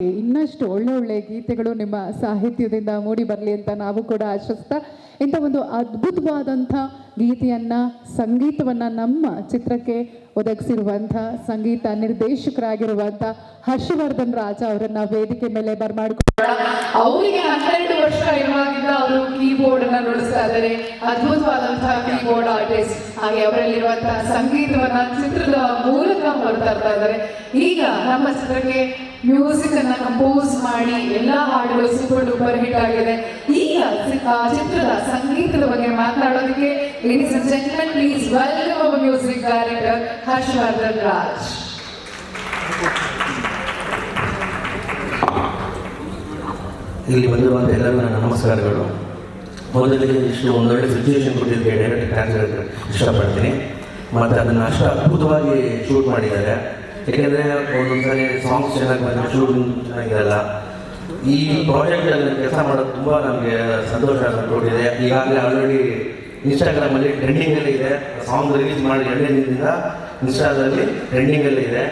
ಇನ್ನಷ್ಟು ಒಳ್ಳೆ ಗೀತೆಗಳು ನಿಮ್ಮ ಸಾಹಿತ್ಯದಿಂದ ಮೂಡಿ ಬರಲಿ ಅಂತ ನಾವು ಕೂಡ ಆಶಿಸ್ತಾ ಇಂಥ ಒಂದು ಅದ್ಭುತವಾದಂಥ ಗೀತೆಯನ್ನು ಸಂಗೀತವನ್ನು ನಮ್ಮ ಚಿತ್ರಕ್ಕೆ ಒದಗಿಸಿರುವಂಥ ಸಂಗೀತ ನಿರ್ದೇಶಕರಾಗಿರುವಂಥ ಹರ್ಷವರ್ಧನ್ ರಾಜ ಅವರನ್ನು ವೇದಿಕೆ ಮೇಲೆ ಬರಮಾಡಿಕೊಳ್ಳೋಣ. ಅವರಿಗೆ 12 ವರ್ಷ ಇರುವಾಗಿಂದ ಅವರು ಕೀಬೋರ್ಡ್ ಅನ್ನು ನುಡಿಸ್ತಾ ಇದ್ದಾರೆ. ಅದ್ಭುತವಾದಂತಹ ಕೀಬೋರ್ಡ್ ಆರ್ಟಿಸ್ಟ್. ಹಾಗೆ ಅವರಲ್ಲಿರುವಂತಹ ಸಂಗೀತವನ್ನ ಚಿತ್ರದ ಮೂಲಕ ಹೊರತರ್ತಾ ಇದ್ದಾರೆ. ಈಗ ನಮ್ಮ ಚಿತ್ರಕ್ಕೆ ಮ್ಯೂಸಿಕ್ ಅನ್ನ ಕಂಪೋಸ್ ಮಾಡಿ ಎಲ್ಲಾ ಹಾಡುಗಳು ಸೂಪರ್ ಡೂಪರ್ ಹಿಟ್ ಆಗಿದೆ. ಈಗ ಚಿತ್ರದ ಸಂಗೀತದ ಬಗ್ಗೆ ಮಾತನಾಡೋದಕ್ಕೆ ladies and gentlemen please welcome our music director Harshavardhan Raj. ಇಲ್ಲಿ ಬಂದಿರುವಂಥ ಎಲ್ಲರಿಗೂ ನನ್ನ ನಮಸ್ಕಾರಗಳು. ಮೊದಲಿಗೆ ಇಷ್ಟು ಒಂದೊಳ್ಳೆ ಸಿಚುವೇಶನ್ ಕೊಟ್ಟಿದ್ದಕ್ಕೆ ಡೈರೆಕ್ಟ್ ಥ್ಯಾಂಕ್ಸ್ ಹೇಳಕ್ಕೆ ಇಷ್ಟಪಡ್ತೀನಿ. ಮತ್ತು ಅದನ್ನು ಅಷ್ಟು ಅದ್ಭುತವಾಗಿ ಶೂಟ್ ಮಾಡಿದ್ದಾರೆ. ಏಕೆಂದರೆ ಒಂದೊಂದ್ಸರಿ ಸಾಂಗ್ಸ್ ಚೆನ್ನಾಗಿ ಬಂದರೆ ಶೂಟಿಂಗ್ ಚೆನ್ನಾಗಿರಲ್ಲ. ಈ ಪ್ರಾಜೆಕ್ಟಲ್ಲಿ ಕೆಲಸ ಮಾಡೋದು ತುಂಬ ನಮಗೆ ಸಂತೋಷ ಕೊಟ್ಟಿದೆ. ಈಗಾಗಲೇ ಆಲ್ರೆಡಿ ಇನ್ಸ್ಟಾಗ್ರಾಮಲ್ಲಿ ಟ್ರೆಂಡಿಂಗಲ್ಲಿ ಇದೆ. ಸಾಂಗ್ ರಿಲೀಸ್ ಮಾಡಿ 2 ದಿನದಿಂದ ಇನ್ಸ್ಟಾದಲ್ಲಿ ಟ್ರೆಂಡಿಂಗಲ್ಲಿ ಇದೆ.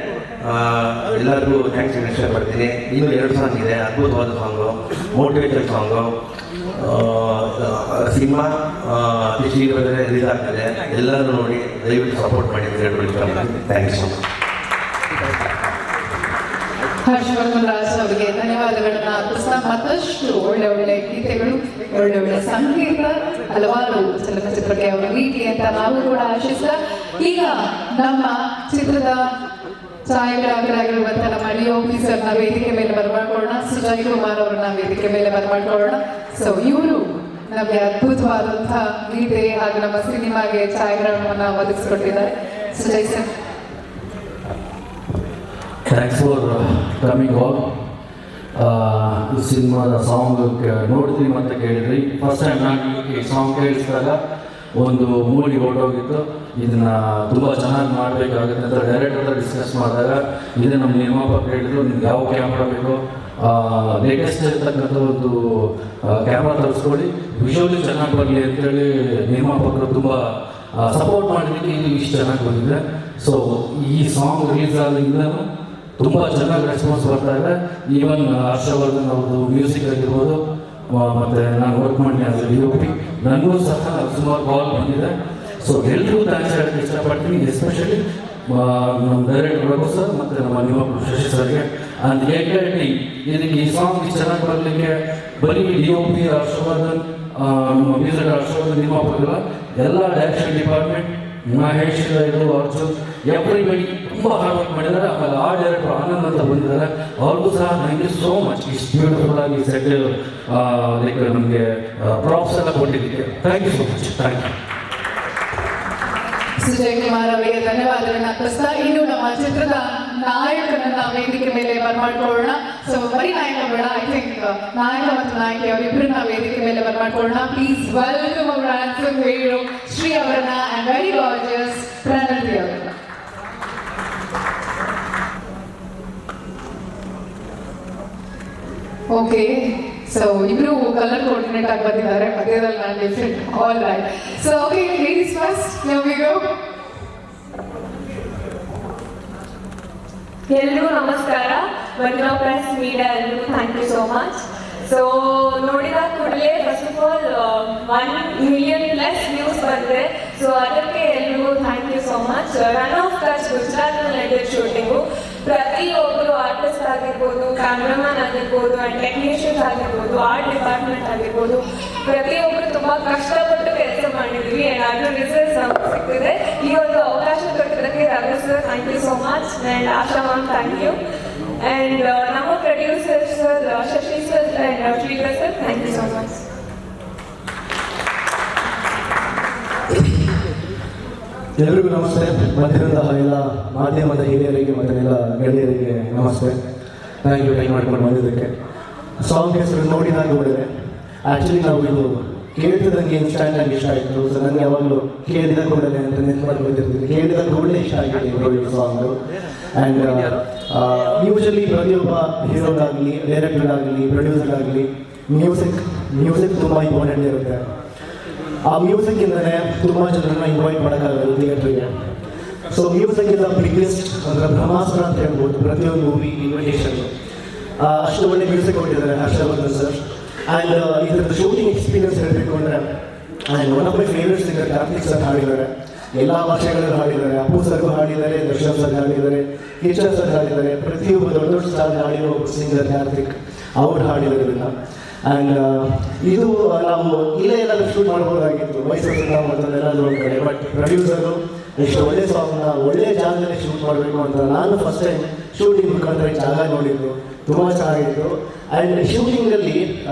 ಎಲ್ಲರಿಗೂ ಥ್ಯಾಂಕ್ಸ್ ಇಷ್ಟಪಡ್ತೀನಿ. ಇನ್ನೂ 2 ಸಾಂಗ್ ಇದೆ, ಅದ್ಭುತವಾದ ಸಾಂಗು, ಮೋಟಿವೇಶನ್ ಸಾಂಗು. ಸಿನಿಮಾ ಅತಿ ಶೀಘ್ರದಲ್ಲೇ ರಿಲೀಸ್ ಆಗ್ತದೆ. ಎಲ್ಲರೂ ನೋಡಿ ದಯವಿಟ್ಟು ಸಪೋರ್ಟ್ ಮಾಡಿ ಅಂತ ಹೇಳ್ಬಿಟ್ಟು thank you so much. Harshavardhan Raj ಅವರಿಗೆ ಧನ್ಯವಾದಗಳನ್ನ ಅರ್ಪಿಸ್ತಾ ಮತ್ತಷ್ಟು ಒಳ್ಳೆ ಗೀತೆಗಳು, ಒಳ್ಳೆ ಸಂಗೀತ, ಹಲವಾರು ಚಲನಚಿತ್ರಕ್ಕೆ ಅವರು ರೀತಿ ಅಂತ ನಾವು ಕೂಡ ಆಶಿಸ್ತಾ ಈಗ ನಮ್ಮ ಚಿತ್ರದ ಛಾಯಾಗ್ರಾಹಕರಾಗಿರುವಂತಹ ನಮ್ಮ ಡಿಒಪಿ ಸರ್ನ ವೇದಿಕೆ ಮೇಲೆ ಬರಮಾಡ್ಕೊಳ್ಳೋಣ. ಸುಜಯ್ ಕುಮಾರ್ ಅವರನ್ನ ವೇದಿಕೆ ಮೇಲೆ ಬರಮಾಡ್ಕೊಳ್ಳೋಣ. ಸೊ ಇವರು ನಮಗೆ ಅದ್ಭುತವಾದಂತಹ ಗೀತೆ ಹಾಗೂ ನಮ್ಮ ಸಿನಿಮಾಗೆ ಛಾಯಾಗ್ರಹಣವನ್ನ ಒದಗಿಸಿಕೊಟ್ಟಿದ್ದಾರೆ. Sujay sir, thanks for coming all. ಈ ಸಿನಿಮಾದ ಸಾಂಗ್ ನೋಡಿದ್ರಿ ಮತ್ತು ಕೇಳಿದ್ರಿ. ಫಸ್ಟ್ ಟೈಮ್ ನಾನು ಈ ಸಾಂಗ್ ಕೇಳಿಸಿದಾಗ ಒಂದು ಮೂಡಿ ಹೊರಟೋಗಿತ್ತು. ಇದನ್ನು ತುಂಬ ಚೆನ್ನಾಗಿ ಮಾಡಬೇಕಾಗುತ್ತೆ ಅಂತ ಡೈರೆಕ್ಟರ್ ಹತ್ರ ಡಿಸ್ಕಸ್ ಮಾಡಿದಾಗ ಇದು ನಮ್ಮ ನಿರ್ಮಾಪಕರು ಹೇಳಿದ್ರು, ನಿಮ್ಗೆ ಯಾವ ಕ್ಯಾಮ್ರಾ ಬೇಕು, ಲೇಟೆಸ್ಟ್ ಇರ್ತಕ್ಕಂಥ ಒಂದು ಕ್ಯಾಮ್ರಾ ತರಿಸ್ಕೊಳ್ಳಿ, ವಿಷುವಲಿ ಚೆನ್ನಾಗಿ ಬರಲಿ ಅಂತೇಳಿ ನಿರ್ಮಾಪಕರು ತುಂಬ ಸಪೋರ್ಟ್ ಮಾಡಿದ್ದಕ್ಕೆ ಇದು ಇಷ್ಟು ಚೆನ್ನಾಗಿ ಬಂದಿದೆ. ಸೊ ಈ ಸಾಂಗ್ ರಿಲೀಸ್ ಆದಾಗಿಂದಲೂ ತುಂಬ ಚೆನ್ನಾಗಿ ರೆಸ್ಪಾನ್ಸ್ ಬರ್ತಾ ಇದೆ. ಈವನ್ ಹರ್ಷವರ್ಧನ್ ಅವ್ರದ್ದು ಮ್ಯೂಸಿಕ್ ಆಗಿರ್ಬೋದು, ಮತ್ತು ನಾನು ವರ್ಕ್ ಮಾಡಿ ಆಸ್ ಡಿಒಪಿ ನನಗೂ ಸಹ ಸುಮಾರು ಕಾಲ್ ಬಂದಿದೆ. ಸೊ ಎಲ್ರಿಗೂ ಥ್ಯಾಂಕ್ಸ್ ಹೇಳಕ್ಕೆ ಇಷ್ಟಪಡ್ತೀನಿ. ಎಸ್ಪೆಷಲಿ ನಮ್ಮ ಡೈರೆಕ್ಟರ್ ರಘು ಸರ್ ಮತ್ತು ನಮ್ಮ ನಿರ್ಮಾಪಕರು ಶಶಿ ಸರ್ಗೆ ಅಂಡ್ ಎಂಟೈರ್ ಟೀಮ್. ಇದಕ್ಕೆ ಈ ಸಾಂಗ್ ಚೆನ್ನಾಗಿ ಬರಲಿಕ್ಕೆ ಬರೀ ಡಿಒಪಿ ಹರ್ಷವರ್ಧನ್, ನಮ್ಮ ಮ್ಯೂಸಿಕ್ ಹರ್ಷವರ್ಧನ್ ನಿರ್ಮಾಪಕರ ಎಲ್ಲ direction department, Mahesh, Arjun, everybody ತುಂಬ ಹಾರ್ಡ್ ವರ್ಕ್ ಮಾಡಿದ್ದಾರೆ. ಆಮೇಲೆ ಆ ಡೈರೆಕ್ಟರ್ ಆನಂದ್ ಅಂತ ಬಂದಿದ್ದಾರೆ, ಅವ್ರಿಗೂ ಸಹ ಥ್ಯಾಂಕ್ ಯು ಸೋ ಮಚ್. ಇಷ್ಟು ಬ್ಯೂಟಿಫುಲ್ ಆಗಿ ಸೆಟ್ ಲೈಕ್ ನಮಗೆ ಪ್ರಾಪ್ಸ್ ಎಲ್ಲ ಕೊಟ್ಟಿದ್ದಕ್ಕೆ thank you so much. Thank you. Sujay Kumar ಅವರಿಗೆ ಧನ್ಯವಾದಗಳನ್ನ ಅರ್ಪಿಸ್ತಾ ಇನ್ನು ನಮ್ಮ ಚಿತ್ರದ ನಾಯಕನನ್ನ ವೇದಿಕೆ ಮೇಲೆ ಬರಮಾಡ್ಕೊಳ್ಳೋಣ. ಸೊ ಬರೀ ನಾಯಕ ಬೇಡ, ಐ ಥಿಂಕ್ ನಾಯಕ ಮತ್ತು ನಾಯಕಿ ಅವರಿಬ್ಬರನ್ನ ವೇದಿಕೆ ಮೇಲೆ ಬರಮಾಡ್ಕೊಳ್ಳೋಣ. Please welcome our handsome hero Shri ಅವರನ್ನ ಅಂಡ್ ವೆರಿ ಗಾರ್ಜಿಯಸ್ ಪ್ರಣತಿ ಅವರನ್ನ. ಓಕೆ, ಸೊ ಇಬ್ರು ಕಲರ್ ಕೋಆರ್ಡಿನೇಟ್ ಆಗಿ ಬಂದಿದ್ದಾರೆ. ಮಧ್ಯದಲ್ಲಿ ನಾನು different. All right. So okay, ladies first, here we go. ಎಲ್ರಿಗೂ ನಮಸ್ಕಾರ. ಬಂದಿರೋ ಪ್ರೆಸ್ ಮೀಡಿಯಾ ಎಲ್ರಿಗೂ thank you so much. So ನೋಡಿದ ಕೂಡಲೇ first of all 1 million+ views ಬಂದಿದೆ. ಸೊ ಅದಕ್ಕೆ ಎಲ್ರಿಗೂ thank you so much. Run of Kutch ಗುಜರಾತ್ನಲ್ಲಿ ನಡೆದ ಶೂಟಿಂಗು. ಪ್ರತಿಯೊಬ್ಬರು ಆರ್ಟಿಸ್ಟ್ ಆಗಿರ್ಬೋದು, ಕ್ಯಾಮ್ರಾಮನ್ ಆಗಿರ್ಬೋದು, ಆ್ಯಂಡ್ ಟೆಕ್ನಿಷಿಯನ್ಸ್ ಆಗಿರ್ಬೋದು, ಆರ್ಟ್ ಡಿಪಾರ್ಟ್ಮೆಂಟ್ ಆಗಿರ್ಬೋದು, ಪ್ರತಿಯೊಬ್ಬರು ತುಂಬ ಕಷ್ಟಪಟ್ಟು ಕೆಲಸ ಮಾಡಿದ್ವಿ. ಆ್ಯಂಡ್ ಅದರ ರಿಸಲ್ಟ್ಸ್ ನಮಗೆ ಸಿಗ್ತಿದೆ. ಈ ಒಂದು ಅವಕಾಶ ಕೊಟ್ಟಿದ್ದಕ್ಕೆ Raghu sir thank you so much. And Asha ma'am thank you. And ನಮ್ಮ producer sir Shashi sir and Shridhar sir thank you so much. ಎಲ್ರಿಗೂ ನಮಸ್ತೆ. ಬಂದಿರುವಂತಹ ಎಲ್ಲ ಮಾಧ್ಯಮದ ಹಿರಿಯರಿಗೆ ಮತ್ತು ಎಲ್ಲ ಗೆಳೆಯರಿಗೆ ನಮಸ್ತೆ. ಥ್ಯಾಂಕ್ ಯು ಟೈಮ್ ಮಾಡ್ಕೊಂಡು ಬಂದಿದ್ದಕ್ಕೆ. ಸಾಂಗ್ ಹೆಸರು ನೋಡಿದಾಗ ನೋಡಿದೆ. ಆ್ಯಕ್ಚುಲಿ ನಾವು ಇದು ಕೇಳಿದಂಗೆ ಇನ್ಸ್ಟಾಂಟಾಗಿ ಇಷ್ಟ ಆಯಿತು. ಸೊ ನನಗೆ ಯಾವಾಗಲೂ ಕೇಳಿದ ಕೂಡಲೇ ಅಂತ ನೆನ್ಪು ಮಾಡ್ಕೊತಿರ್ತೀನಿ. ಕೇಳಿದ ಕೂಡಲೇ ಇಷ್ಟ ಆಗಿದೆ ಈ ಸಾಂಗು. ಆ್ಯಂಡ್ ಯೂಶಲಿ ಪ್ರತಿಯೊಬ್ಬ ಹೀರೋಗಾಗಲಿ, ಡೈರೆಕ್ಟರ್ಗಾಗಲಿ, ಪ್ರೊಡ್ಯೂಸರ್ಗಾಗಲಿ ಮ್ಯೂಸಿಕ್ ತುಂಬ ಇಂಪಾರ್ಟೆಂಟ್ ಇರುತ್ತೆ. ಆ ಮ್ಯೂಸಿಕ್ಕಿಂದಲೇ ತುಂಬ ಜನರನ್ನ ಇನ್ವೈಟ್ ಮಾಡೋಕ್ಕಾಗಲ್ಲ ಥಿಯೇಟ್ರಿಗೆ. So music is the biggest ಅಂದರೆ ಬ್ರಹ್ಮಾಸ್ತ್ರ ಅಂತ ಹೇಳ್ಬೋದು ಪ್ರತಿಯೊಂದು ಮೂವಿ ಇನ್ವಿಟೇಷನ್. ಅಷ್ಟು ಒಳ್ಳೆ ಮ್ಯೂಸಿಕ್ ಕೊಟ್ಟಿದ್ದಾರೆ ಹರ್ಷವರ್ಧನ್ ಸರ್. ಆ್ಯಂಡ್ ಇದರ ಶೂಟಿಂಗ್ ಎಕ್ಸ್ಪೀರಿಯನ್ಸ್ ಹೇಳಬೇಕು ಅಂದರೆ and one of my favourite singer Karthik sir ಹಾಡಿದ್ದಾರೆ, ಎಲ್ಲ ಭಾಷೆಗಳಲ್ಲೂ ಹಾಡಿದ್ದಾರೆ. ಅಪ್ಪು ಸರ್ಗೂ ಹಾಡಿದ್ದಾರೆ, ದರ್ಶನ್ ಸರ್ ಹಾಡಿದ್ದಾರೆ, ಕಿಶೋರ್ ಸರ್ ಹಾಡಿದ್ದಾರೆ. ಪ್ರತಿಯೊಬ್ಬ ದೊಡ್ಡ ದೊಡ್ಡ ಸ್ಟಾರ್ ಹಾಡಿರೋ ಸಿಂಗರ್ ಕಾರ್ತಿಕ್, ಅವ್ರು ಹಾಡಿದ್ದಾರೆ ಇದನ್ನು. ಆ್ಯಂಡ್ ಇದು ನಾವು ಇಲ್ಲೇ ಎಲ್ಲಾದ್ರೂ ಶೂಟ್ ಮಾಡ್ಬೋದಾಗಿತ್ತು, ಮೈಸೂರಿನ ಮತ್ತೊಂದೆಲ್ಲಾದ್ರೂ ಒಂದು ಕಡೆ. ಬಟ್ ಪ್ರೊಡ್ಯೂಸರು ಎಷ್ಟು ಒಳ್ಳೆ ಸಾಂಗ್ನ ಒಳ್ಳೆ ಜಾಗದಲ್ಲಿ ಶೂಟ್ ಮಾಡಬೇಕು ಅಂತ ನಾನು ಫಸ್ಟ್ ಟೈಮ್ ಶೂಟಿಂಗ್ ಮುಖಾಂತರ ಜಾಗ ನೋಡಿದ್ದು, ತುಂಬ ಚೆನ್ನಾಗಿತ್ತು. ಆ್ಯಂಡ್ ಶೂಟಿಂಗಲ್ಲಿ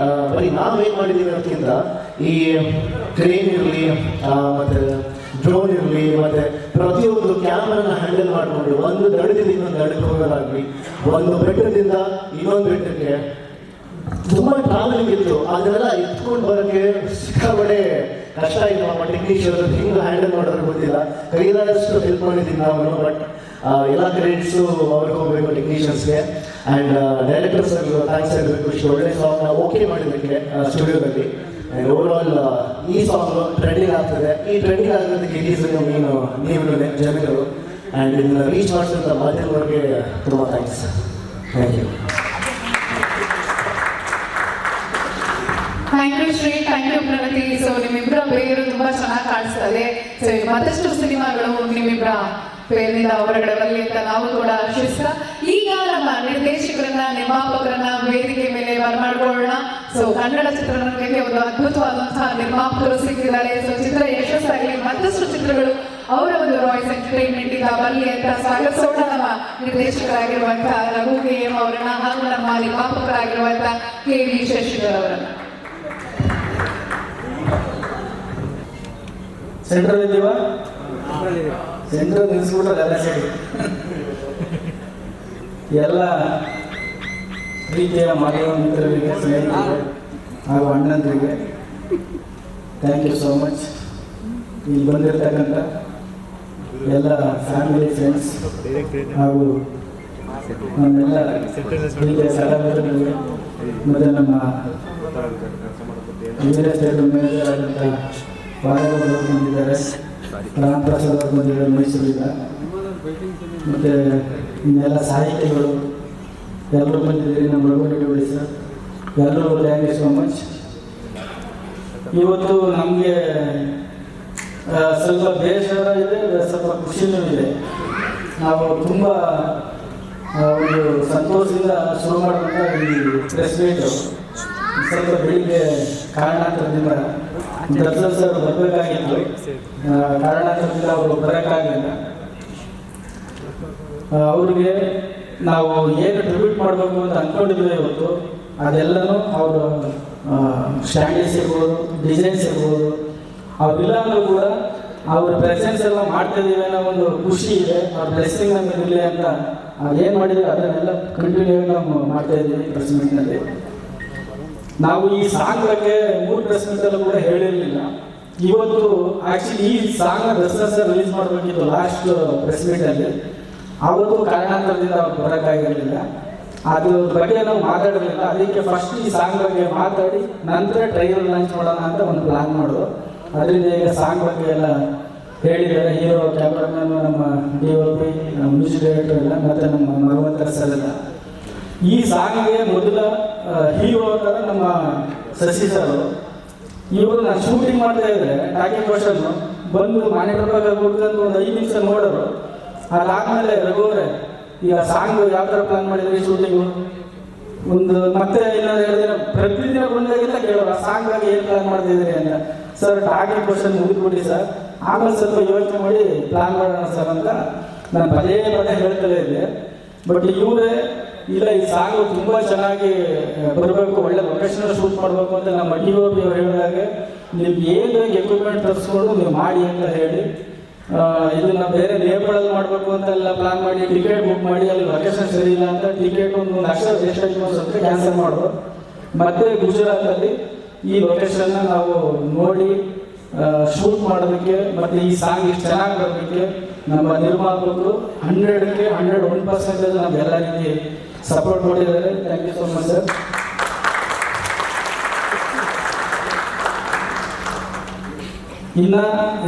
ಬರೀ ನಾವೇನು ಮಾಡಿದ್ದೀವಿ ಅನ್ನೋದಕ್ಕಿಂತ ಈ ಕ್ರೇನ್ ಇರಲಿ ಮತ್ತು ಡ್ರೋನ್ ಇರಲಿ ಮತ್ತು ಪ್ರತಿಯೊಂದು ಕ್ಯಾಮ್ರಾನ ಹ್ಯಾಂಡಲ್ ಮಾಡಿಕೊಂಡು ಒಂದು ದಡದಿಂದ ಇನ್ನೊಂದು ದಡಕ್ಕೆ ಹೋಗೋದಾಗಲಿ, ಒಂದು ಬೆಟ್ಟದಿಂದ ಇನ್ನೊಂದು ಬೆಟ್ಟಕ್ಕೆ ತುಂಬ ಟ್ರಾವೆಲಿಂಗ್ ಇತ್ತು. ಅದನ್ನೆಲ್ಲ ಎತ್ಕೊಂಡು ಬರೋಕ್ಕೆ ಸಿಕ್ಕಾಪಟ್ಟೆ ಕಷ್ಟ ಇತ್ತು. ನಮ್ಮ ಟೆಕ್ನಿಷಿಯನ್ ಹಿಂಗೆ ಹ್ಯಾಂಡಲ್ ಮಾಡೋದು ಗೊತ್ತಿಲ್ಲ, ಕೈಲಾದಷ್ಟು ಹೆಲ್ಪ್ ಮಾಡಿದ್ದೀವಿ ನಾವು. ಬಟ್ ಎಲ್ಲ ಕ್ರೆಡಿಟ್ಸು ಅವ್ರಿಗೆ ಹೋಗಬೇಕು ಟೆಕ್ನಿಷಿಯನ್ಸ್ಗೆ. ಆ್ಯಂಡ್ ಡೈರೆಕ್ಟರ್ ಸರ್ ಥ್ಯಾಂಕ್ಸ್ ಹೇಳಬೇಕು, ಇಷ್ಟು ಒಳ್ಳೆ ಸಾಂಗ್ನ ಓಕೆ ಮಾಡಿದ್ದಕ್ಕೆ ಸ್ಟುಡಿಯೋದಲ್ಲಿ. ಆ್ಯಂಡ್ ಓವರ್ ಆಲ್ ಈ ಸಾಂಗು ಟ್ರೆಂಡಿಂಗ್ ಆಗ್ತದೆ. ಈ ಟ್ರೆಂಡಿಂಗ್ ಆಗೋದಕ್ಕೆ ರೀಸನ್ ನೀವು ಜನಗಳು. ಆ್ಯಂಡ್ ಇದನ್ನು ರೀಚ್ ಮಾಡಿಸಿದಂಥ ಮಾಧ್ಯಮಗಳಿಗೆ ತುಂಬ thanks. Thank you. Thank you Shri, thank you Pragati. So ನಿಮ್ಮಿಬ್ಬರ ಬೇರು ತುಂಬಾ ಚೆನ್ನಾಗಿ ಕಾಣಿಸ್ತದೆ. ಸೊ ಮತ್ತಷ್ಟು ಸಿನಿಮಾಗಳು ನಿಮ್ಮಿಬ್ಬರ ಪೇರಿನಿಂದ ಹೊರಗಡೆ ಬರಲಿ ಅಂತ ನಾವು ಕೂಡ ಆಶಿಸ್ತಾ ಈಗ ನಮ್ಮ ನಿರ್ದೇಶಕರನ್ನ ನಿರ್ಮಾಪಕರನ್ನ ವೇದಿಕೆ ಮೇಲೆ ಬರಮಾಡ್ಕೊಳ್ಳೋಣ. ಸೊ ಕನ್ನಡ ಚಿತ್ರರಂಗಕ್ಕೆ ಒಂದು ಅದ್ಭುತವಾದಂತಹ ನಿರ್ಮಾಪಕರು ಸಿಕ್ಕಿದ್ದಾರೆ. ಸೊ ಚಿತ್ರ ಯಶಸ್ಸಾಗಲಿ, ಮತ್ತಷ್ಟು ಚಿತ್ರಗಳು ಅವರ ಒಂದು ರಾಯ್ಸ್ ಎಂಟರ್ಟೈನ್ಮೆಂಟ್ ಇಂದ ಬರಲಿ ಅಂತ ಸ್ವಾಗತಿಸೋಣ ನಮ್ಮ ನಿರ್ದೇಶಕರಾಗಿರುವಂತಹ ರಘು KM ಅವರನ್ನ ಹಾಗೂ ನಮ್ಮ ನಿರ್ಮಾಪಕರಾಗಿರುವಂತಹ KV ಶಶಿಧರ್ ಅವರನ್ನ. ಸೆಂಟ್ರಲ್ ಇದ್ದೀವ, ಸೆಂಟ್ರಲ್ ನಿಲ್ಲಿಸ್ಬಿಟ್ರೆ ಎಲ್ಲ ಸರಿ. ಎಲ್ಲ ಪ್ರೀತಿಯ ಮಾಧ್ಯಮ ಮಿತ್ರರಿಗೆ, ಸ್ನೇಹಿತರಿಗೆ ಹಾಗೂ ಅಣ್ಣಂದರಿಗೆ ಥ್ಯಾಂಕ್ ಯು ಸೋ ಮಚ್. ಇಲ್ಲಿ ಬಂದಿರತಕ್ಕಂಥ ಎಲ್ಲ ಫ್ಯಾಮಿಲಿ ಫ್ರೆಂಡ್ಸ್ ಹಾಗೂ ನಮ್ಮೆಲ್ಲ ಪ್ರೀತಿಯ ಕಲಾವಿದರಿಗೆ ಮತ್ತು ನಮ್ಮ ರಿಯಲ್ ಎಸ್ಟೇಟ್ ಮ್ಯಾನೇಜರ್ ಆದಂಥ ಬಾಲಗೌಡರು ಬಂದಿದ್ದಾರೆ, ರಾಮಪ್ರಸಾದ್ ಅವರು ಬಂದಿದ್ದಾರೆ ಮೈಸೂರಿಂದ, ಮತ್ತು ಇನ್ನೆಲ್ಲ ಸಾಹಿತಿಗಳು ಎಲ್ಲರೂ ಬಂದಿದ್ದೀರಿ. ನಮ್ಮ ರಘುರೆಡ್ಡಿ ಸರ್ ಎಲ್ಲರೂ ಥ್ಯಾಂಕ್ ಯು ಸೋ ಮಚ್. ಇವತ್ತು ನಮಗೆ ಸ್ವಲ್ಪ ಬೇಸರ ಇದೆ, ಸ್ವಲ್ಪ ಖುಷಿನೂ ಇದೆ. ನಾವು ತುಂಬ ಒಂದು ಸಂತೋಷದಿಂದ ಶುರು ಮಾಡಿದಂಥ ಈ ಪ್ರೆಸ್ ಮೀಟು ಸ್ವಲ್ಪ ಬೆಳಿಗ್ಗೆ ಕಾರಣಾಂತರದಿಂದ ದರ್ಶನ್ ಸರ್ ಬರಬೇಕಾಗಿತ್ತು, ಕಾರಣಾಂತರದಿಂದ ಅವರು ಬರೋಕ್ಕಾಗಲಿಲ್ಲ. ಅವ್ರಿಗೆ ನಾವು ಏನು ಟ್ರಿಬ್ಯೂಟ್ ಮಾಡಬೇಕು ಅಂತ ಅಂದ್ಕೊಂಡಿದ್ವಿ ಇವತ್ತು, ಅದೆಲ್ಲನೂ ಅವರು ಸ್ಟ್ಯಾಂಡರ್ಡ್ಸ್ ಇರ್ಬೋದು, ಡಿಸೈನ್ಸ್ ಇರ್ಬೋದು, ಅವ್ರಿಲ್ಲ ಅಂದರೂ ಕೂಡ ಅವ್ರ ಪ್ರೆಸೆನ್ಸ್ ಎಲ್ಲ ಮಾಡ್ತಾಯಿದ್ದೀವಿ ಅನ್ನೋ ಒಂದು ಖುಷಿ ಇದೆ. ಅವ್ರ ಬ್ಲೆಸ್ಸಿಂಗ್ ನಮಗೆ ಇರಲಿ ಅಂತ ಅದೇನು ಮಾಡಿದ್ವಿ ಅದನ್ನೆಲ್ಲ ಕಂಟಿನ್ಯೂ ಆಗಿ ನಾವು ಮಾಡ್ತಾಯಿದ್ದೀವಿ ಪ್ರೆಸ್ ಮೀಟ್ನಲ್ಲಿ. ನಾವು ಈ ಸಾಂಗ್ ಬಗ್ಗೆ 3 ಪ್ರೆಸ್ ಮೀಟಲ್ಲೂ ಕೂಡ ಹೇಳಿರಲಿಲ್ಲ. ಇವತ್ತು ಆ್ಯಕ್ಚುಲಿ ಈ ಸಾಂಗ್ನ ದರ್ಶನ್ ಸರ್ ರಿಲೀಸ್ ಮಾಡಬೇಕಿತ್ತು ಲಾಸ್ಟ್ ಪ್ರೆಸ್ ಮೀಟಲ್ಲಿ. ಆವತ್ತು ಕಾರಣಾಂತರದಿಂದ ಅವ್ರು ಬರೋಕ್ಕಾಗಿರಲಿಲ್ಲ, ಅದ್ರ ಬಗ್ಗೆ ನಾವು ಮಾತಾಡಿರಲಿಲ್ಲ. ಅದಕ್ಕೆ ಫಸ್ಟ್ ಈ ಸಾಂಗ್ ಬಗ್ಗೆ ಮಾತಾಡಿ ನಂತರ ಟ್ರೈಲರ್ ಲಾಂಚ್ ಮಾಡೋಣ ಅಂತ ಒಂದು ಪ್ಲಾನ್ ಮಾಡೋದು. ಅದರಿಂದ ಈಗ ಸಾಂಗ್ ಬಗ್ಗೆ ಎಲ್ಲ ಹೇಳಿದ್ದಾರೆ. ಹೀರೋ, ಕ್ಯಾಮ್ರಾಮನ್, ನಮ್ಮ DOP, ನಮ್ಮ ಮ್ಯೂಸಿಕ್ ಡೈರೆಕ್ಟರ್ ಎಲ್ಲ, ಮತ್ತು ನಮ್ಮ ಮರವಂತರ ಸರ್ ಎಲ್ಲ. ಈ ಸಾಂಗ್ಗೆ ಮೊದಲ ಹೀರೋ ಅಂತಾರೆ ನಮ್ಮ ಶಶಿ ಸರ್. ಇವರು ನಾನು ಶೂಟಿಂಗ್ ಮಾಡ್ತಾ ಇದ್ದರೆ ಟಾಕಿಂಗ್ ಕ್ವಶನ್ ಬಂದು ಮಾನಿಟರ್ ಬಗ್ಗೆ ಕುಡ್ಕೊಂಡು ಒಂದು 5 ನಿಮಿಷ ನೋಡೋರು. ಅದಾದಮೇಲೆ ರಘುವರೇ ಈಗ ಸಾಂಗ್ ಯಾವ ಥರ ಪ್ಲಾನ್ ಮಾಡಿದ್ರಿ ಶೂಟಿಂಗು, ಒಂದು ಮತ್ತೆ ಇನ್ನೊಂದು 2 ದಿನ ಪ್ರತಿದಿನ ಬಂದಾಗೆಲ್ಲ ಕೇಳೋರು ಆ ಸಾಂಗ್ ಬಗ್ಗೆ ಏನು ಪ್ಲಾನ್ ಮಾಡ್ತಿದ್ದೀರಿ ಅಂತ. ಸರ್ ಟಾಕಿಂಗ್ ಕ್ವಶನ್ ಮುಗಿದ್ಬಿಡಿ ಸರ್, ಆಮೇಲೆ ಸ್ವಲ್ಪ ಯೋಚನೆ ಮಾಡಿ ಪ್ಲಾನ್ ಮಾಡೋಣ ಸರ್ ಅಂತ ನಾನು ಪದೇ ಹೇಳ್ತಲೇ ಇದ್ದೆ. ಬಟ್ ಇವರೇ ಇಲ್ಲ, ಈ ಸಾಂಗು ತುಂಬ ಚೆನ್ನಾಗಿ ಬರಬೇಕು, ಒಳ್ಳೆ ಲೊಕೇಶನ್ ಶೂಟ್ ಮಾಡಬೇಕು ಅಂತ ನಮ್ಮ DOP ಅವ್ರು ಹೇಳಿದಾಗ ನಿಮ್ಗೆ ಏನು ಎಕ್ವಿಪ್ಮೆಂಟ್ ತರಿಸ್ಕೊಂಡು ನೀವು ಮಾಡಿ ಅಂತ ಹೇಳಿ ಇದನ್ನ ಬೇರೆ ನೇಪಾಳಲ್ಲಿ ಮಾಡಬೇಕು ಅಂತೆಲ್ಲ ಪ್ಲಾನ್ ಮಾಡಿ ಟಿಕೆಟ್ ಬುಕ್ ಮಾಡಿ ಅಲ್ಲಿ ಲೊಕೇಶನ್ ಸರಿ ಇಲ್ಲ ಅಂತ ಟಿಕೆಟ್ ಒಂದು ಲಕ್ಷ ವೇಸ್ಟಾಗಿ ಅಂತ ಕ್ಯಾನ್ಸಲ್ ಮಾಡೋದು. ಮತ್ತೆ ಗುಜರಾತಲ್ಲಿ ಈ ಲೊಕೇಶನ್ನ ನಾವು ನೋಡಿ ಶೂಟ್ ಮಾಡೋದಕ್ಕೆ ಮತ್ತು ಈ ಸಾಂಗ್ ಇಷ್ಟು ಚೆನ್ನಾಗಿ ಬರೋದಕ್ಕೆ ನಮ್ಮ ನಿರ್ಮಾಪಕರು 100ಕ್ಕೆ 101% ನಮ್ಗೆಲ್ಲ ರೀತಿ ಸಪೋರ್ಟ್ ಮಾಡಿದ್ದಾರೆ. Thank you so much sir. ಇನ್ನು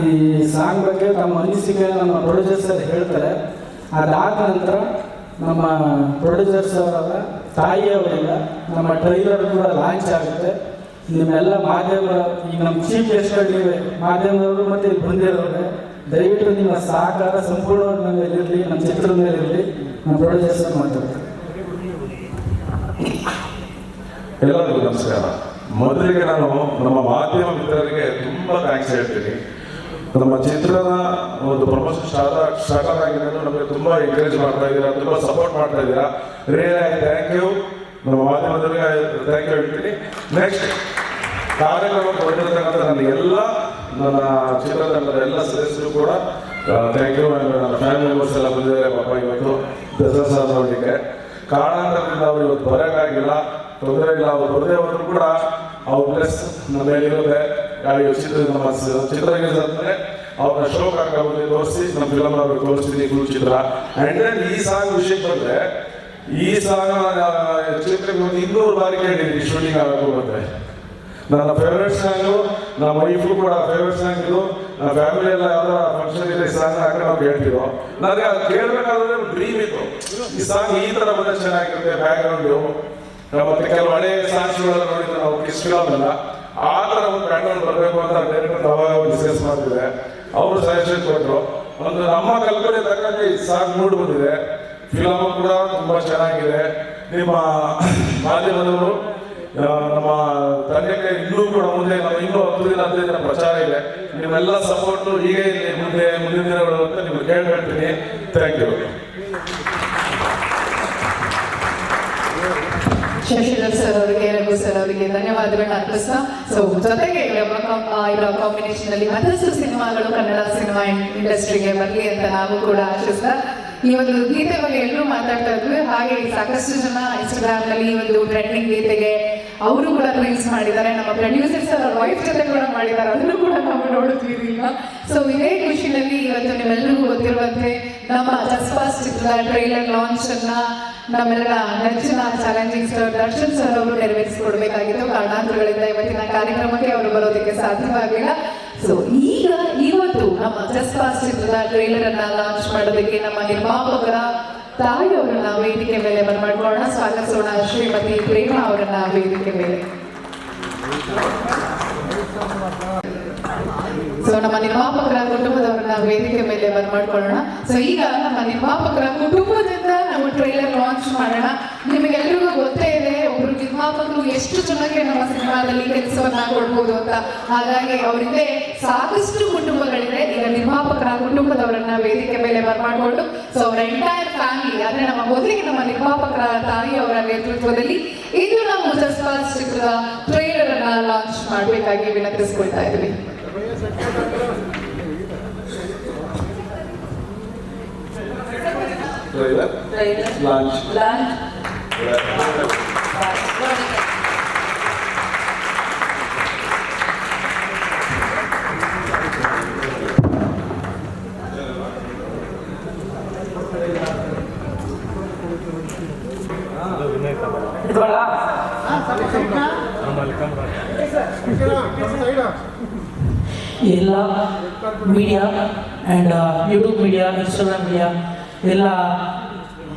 ಈ ಸಾಂಗ್ ಬಗ್ಗೆ ತಮ್ಮ ಅನಿಸಿಕೆ ನಮ್ಮ ಪ್ರೊಡ್ಯೂಸರ್ ಸರ್ ಹೇಳ್ತಾರೆ. ಅದಾದ ನಂತರ ನಮ್ಮ ಪ್ರೊಡ್ಯೂಸರ್ ಸರ್ ಅವರ ತಾಯಿಯವರಿಂದ ನಮ್ಮ ಟ್ರೈಲರ್ ಕೂಡ ಲಾಂಚ್ ಆಗುತ್ತೆ. ನಿಮ್ಮೆಲ್ಲ ಮಾಧ್ಯಮ, ಈಗ ನಮ್ಮ ಚೀಫ್ ಗೆಸ್ಟ್ಗಳು ನೀವೇ ಮಾಧ್ಯಮದವರು ಮತ್ತು ಇಲ್ಲಿ ಬಂದಿರೋರೆ, ದಯವಿಟ್ಟು ನಿಮ್ಮ ಸಹಕಾರ ಸಂಪೂರ್ಣವಾಗಿ ನಮ್ಮ ಮೇಲೆ ಇರಲಿ, ನಮ್ಮ ಚಿತ್ರದ ಮೇಲೆ ಇರಲಿ. ನಮ್ಮ ಪ್ರೊಡ್ಯೂಸರ್ ಮಾತಾಡ್ತಾರೆ. ಎಲ್ಲರಿಗೂ ನಮಸ್ಕಾರ. ಮೊದಲಿಗೆ ನಾನು ನಮ್ಮ ಮಾಧ್ಯಮ ಮಿತ್ರರಿಗೆ ತುಂಬ ಥ್ಯಾಂಕ್ಸ್ ಹೇಳ್ತೀನಿ. ನಮ್ಮ ಚಿತ್ರದ ಒಂದು ಪ್ರಮೋಷನ್ ಸ್ಟಾರ್ಟ್ ಆಗಿದೆ, ನಮಗೆ ತುಂಬ ಎಂಕರೇಜ್ ಮಾಡ್ತಾ ಇದ್ದೀರಾ, ತುಂಬ ಸಪೋರ್ಟ್ ಮಾಡ್ತಾ ಇದ್ದೀರಾ. Really thank you. ನಮ್ಮ ಮಾಧ್ಯಮದವರಿಗೆ ಥ್ಯಾಂಕ್ ಯು ಹೇಳ್ತೀನಿ. ನೆಕ್ಸ್ಟ್ ಕಾರ್ಯಕ್ರಮಕ್ಕೆ ಬಂದಿರತಕ್ಕಂಥ ನನ್ನ ಚಿತ್ರತಂಡದ ಎಲ್ಲ ಸದಸ್ಯರು ಕೂಡ ಥ್ಯಾಂಕ್ ಯು. ನನ್ನ ಫ್ಯಾಮಿಲಿ ಮೆಂಬರ್ಸ್ ಎಲ್ಲ ಬಂದಿದ್ದಾರೆ. ಪಾಪ ಇವತ್ತು ದಸರಾ ಸಹ ನೋಡಲಿಕ್ಕೆ ಕಾರಣಾಂತರದಿಂದ ಅವರು ಇವತ್ತು ಬರೋಕ್ಕಾಗಿಲ್ಲ, ತೊಂದರೆ ಇಲ್ಲ. ಅವ್ರು ಬರದೇ ಹೋದ್ರು ಕೂಡ ಅವ್ರ ಪ್ಲಸ್ ನಮ್ಮ ಮೇಲಿರುತ್ತೆ. ನಮ್ಮ ಚಿತ್ರರಂಗದ ಅಂದರೆ ಅವ್ರನ್ನ ಶೋಕ್ ಹಾಕಿ ತೋರಿಸಿ ನಮ್ಮ ಫಿಲಮ್ ಅವ್ರಿಗೆ ತೋರಿಸ್ತೀನಿ ಫುಲ್ ಚಿತ್ರ. ಆ್ಯಂಡ್ ದೆನ್ ಈ ಸಾಂಗ್ ವಿಷಯಕ್ಕೆ ಬಂದರೆ, ಈ ಸಾಂಗ್ ಚಿತ್ರಕ್ಕೆ ಒಂದು 200 ಬಾರಿ ಕೇಳಿದ್ದೀನಿ ಶೂಟಿಂಗ್ ಆಗಬೇಕು ಬಂದರೆ. ನನ್ನ ಫೇವ್ರೇಟ್ ಸಾಂಗು, ನಮ್ಮ ವೈಫು ಕೂಡ ಫೇವ್ರೇಟ್ ಸಾಂಗ್ ಇದು. ನಮ್ಮ ಫ್ಯಾಮಿಲಿ ಎಲ್ಲ ಯಾವ್ದಾರ ಫಂಕ್ಷನ್ ಇದೆ ಈ ಸಾಂಗ್ ಹಾಕಿ ನಾವು ಕೇಳ್ತೀವೋ. ನನಗೆ ಅದು ಕೇಳಬೇಕಾದ್ರೆ ಒಂದು ಡ್ರೀಮ್ ಇತ್ತು, ಈ ಸಾಂಗ್ ಈ ಥರ ಬಂದರೆ ಚೆನ್ನಾಗಿರುತ್ತೆ. ಬ್ಯಾಕ್ಗ್ರೌಂಡು ಮತ್ತೆ ಕೆಲವು ಹಳೆ ಸಾಂಗ್ಸ್ಗಳೆಲ್ಲ ನೋಡಿದ್ರೆ ನಾವು ಕಿಸ್ ಫಿಲಮ್ ಎಲ್ಲ ಆ ಥರ ಒಂದು ಬ್ಯಾಕ್ಗ್ರೌಂಡ್ ಬರಬೇಕು ಅಂತ ಡೈರೆಕ್ಟರ್ ಅವಾಗ ಡಿಸ್ಕಸ್ ಮಾಡ್ತಿದ್ದೆ. ಅವರು ಸಜೆಷನ್ ಕೊಟ್ಟರು. ಒಂದು ನಮ್ಮ ಕಲ್ಪನೆ ತಕ್ಕಂತೆ ಈ ಸಾಂಗ್ ಮೂಡ್ ಬಂದಿದೆ. ಫಿಲಮ್ ಕೂಡ ತುಂಬ ಚೆನ್ನಾಗಿದೆ. ನಿಮ್ಮ ಮಾಧ್ಯಮದವರು ನಮ್ಮ ತಂಡಕ್ಕೆ ಇನ್ನೂ ಕೂಡ ಮುಂದೆ ನಾವು ಇನ್ನೂ 10 ದಿನ 15 ದಿನ ಪ್ರಚಾರ ಇದೆ. ನಿಮ್ಮೆಲ್ಲ ಸಪೋರ್ಟು ಹೀಗೆ ಇಲ್ಲಿ ಮುಂದಿನ ದಿನಗಳು ಅಂತ ನಿಮ್ಗೆ ಕೇಳ್ಕೊಳ್ತೀನಿ. Thank you. ಶಶಿಧರ್ ಸರ್ ಅವರಿಗೆ, ರಘು ಸರ್ ಅವರಿಗೆ ಧನ್ಯವಾದಗಳನ್ನ ಅರ್ಪಿಸ್ತಾ, ಸೊ ಜೊತೆಗೆ ಇವರ ಕಾಂಬಿನೇಷನ್ ಅಲ್ಲಿ ಮತ್ತಷ್ಟು ಸಿನಿಮಾಗಳು ಕನ್ನಡ ಸಿನಿಮಾ ಇಂಡಸ್ಟ್ರಿಗೆ ಬರಲಿ ಅಂತ ನಾವು ಕೂಡ ಆಶಿಸ್ತಾ, ಈ ಒಂದು ಗೀತೆ ಬಗ್ಗೆ ಎಲ್ಲರೂ ಮಾತಾಡ್ತಾ ಇದ್ವಿ. ಹಾಗೆ ಸಾಕಷ್ಟು ಜನ ಇನ್ಸ್ಟಾಗ್ರಾಮ್ ನಲ್ಲಿ ಈ ಒಂದು ಟ್ರೆಂಡಿಂಗ್ ಗೀತೆಗೆ ಅವರು ಕೂಡ ರೀಲ್ಸ್ ಮಾಡಿದ್ದಾರೆ. ನಮ್ಮ ಪ್ರೊಡ್ಯೂಸರ್ಸ್ ಅವರ ವೈಫ್ ಜೊತೆ ಕೂಡ ಮಾಡಿದ್ದಾರೆ, ಅದನ್ನು ಕೂಡ ನಾವು ನೋಡಿದ್ವಿ ಈಗ. ಸೊ ಇದೇ ಖುಷಿನಲ್ಲಿ ಇವತ್ತು ನಿಮ್ಮೆಲ್ಲರಿಗೂ ಗೊತ್ತಿರುವಂತೆ ನಮ್ಮ ಜಸ್ಪಾಸ್ ಚಿತ್ರದ ಟ್ರೈಲರ್ ಲಾಂಚ್ ಅನ್ನ ನಮ್ಮೆಲ್ಲರ ನೆಚ್ಚಿನ ಚಾಲೆಂಜಿಂಗ್ ಸ್ಟಾರ್ ದರ್ಶನ್ ಸರ್ ಅವರು ನೆರವೇರಿಸಿಕೊಡ್ಬೇಕಾಗಿತ್ತು. ಕಾರಣಾಂತರಗಳಿಂದ ಇವತ್ತಿನ ಕಾರ್ಯಕ್ರಮಕ್ಕೆ ಅವರು ಬರೋದಕ್ಕೆ ಸಾಧ್ಯವಾಗಲಿಲ್ಲ. ಸೊ ಇವತ್ತು ನಮ್ಮ ಜಸ್ಪಾಸ್ ಚಿತ್ರದ ಟ್ರೈಲರ್ ಅನ್ನ ಲಾಂಚ್ ಮಾಡೋದಕ್ಕೆ ನಮ್ಮ ನಿರ್ಮಾಪಕರ ತಾಯಿಯವರನ್ನ ವೇದಿಕೆ ಮೇಲೆ ಬರ್ಮಾಡ್ಕೊಳ್ಳೋಣ. ಸ್ವಾಗತಿಸೋಣ ಶ್ರೀಮತಿ ಪ್ರೇಮಾ ಅವರನ್ನ ವೇದಿಕೆ ಮೇಲೆ. ಸೊ ನಮ್ಮ ನಿರ್ಮಾಪಕರ ಕುಟುಂಬದವರನ್ನ ವೇದಿಕೆ ಮೇಲೆ ಬರ್ಮಾಡ್ಕೊಳ್ಳೋಣ. ಸೊ ಈಗ ನಮ್ಮ ನಿರ್ಮಾಪಕರ ಕುಟುಂಬದಿಂದ ನಾವು ಟ್ರೈಲರ್ ಲಾಂಚ್ ಮಾಡೋಣ. ನಿಮಗೆಲ್ಲರಿಗೂ ಗೊತ್ತೇ ಇದೆ, ಒಬ್ರು ನಿರ್ಮಾಪಕರು ಎಷ್ಟು ಜನಕ್ಕೆ ನಮ್ಮ ಸಿನಿಮಾದಲ್ಲಿ ಕೆಲಸವನ್ನ ಕೊಡ್ಬೋದು ಅಂತ. ಹಾಗಾಗಿ ಅವರಿಗೆ ಸಾಕಷ್ಟು ಕುಟುಂಬಗಳಿದೆ. ಈಗ ನಿರ್ಮಾಪಕರ ಕುಟುಂಬದವರನ್ನ ವೇದಿಕೆ ಮೇಲೆ ಬರ್ಮಾಡ್ಕೊಂಡು, ಸೊ ಅವರ ಎಂಟೈರ್ ಫ್ಯಾಮಿಲಿ ಅಂದ್ರೆ ನಮ್ಮ ಮೊದಲಿಗೆ ನಮ್ಮ ನಿರ್ಮಾಪಕರ ತಾಯಿಯವರ ನೇತೃತ್ವದಲ್ಲಿ ಇದು ನಾವು ಜಸ್ಪಾಸ್ ಚಿತ್ರದ ಟ್ರೈಲರ್ ಅನ್ನ ಲಾಂಚ್ ಮಾಡಬೇಕಾಗಿ ವಿನಂತಿಸಿಕೊಳ್ತಾ ಇದ್ವಿ. ಎಲ್ಲ media and YouTube media, Instagram media, ಎಲ್ಲ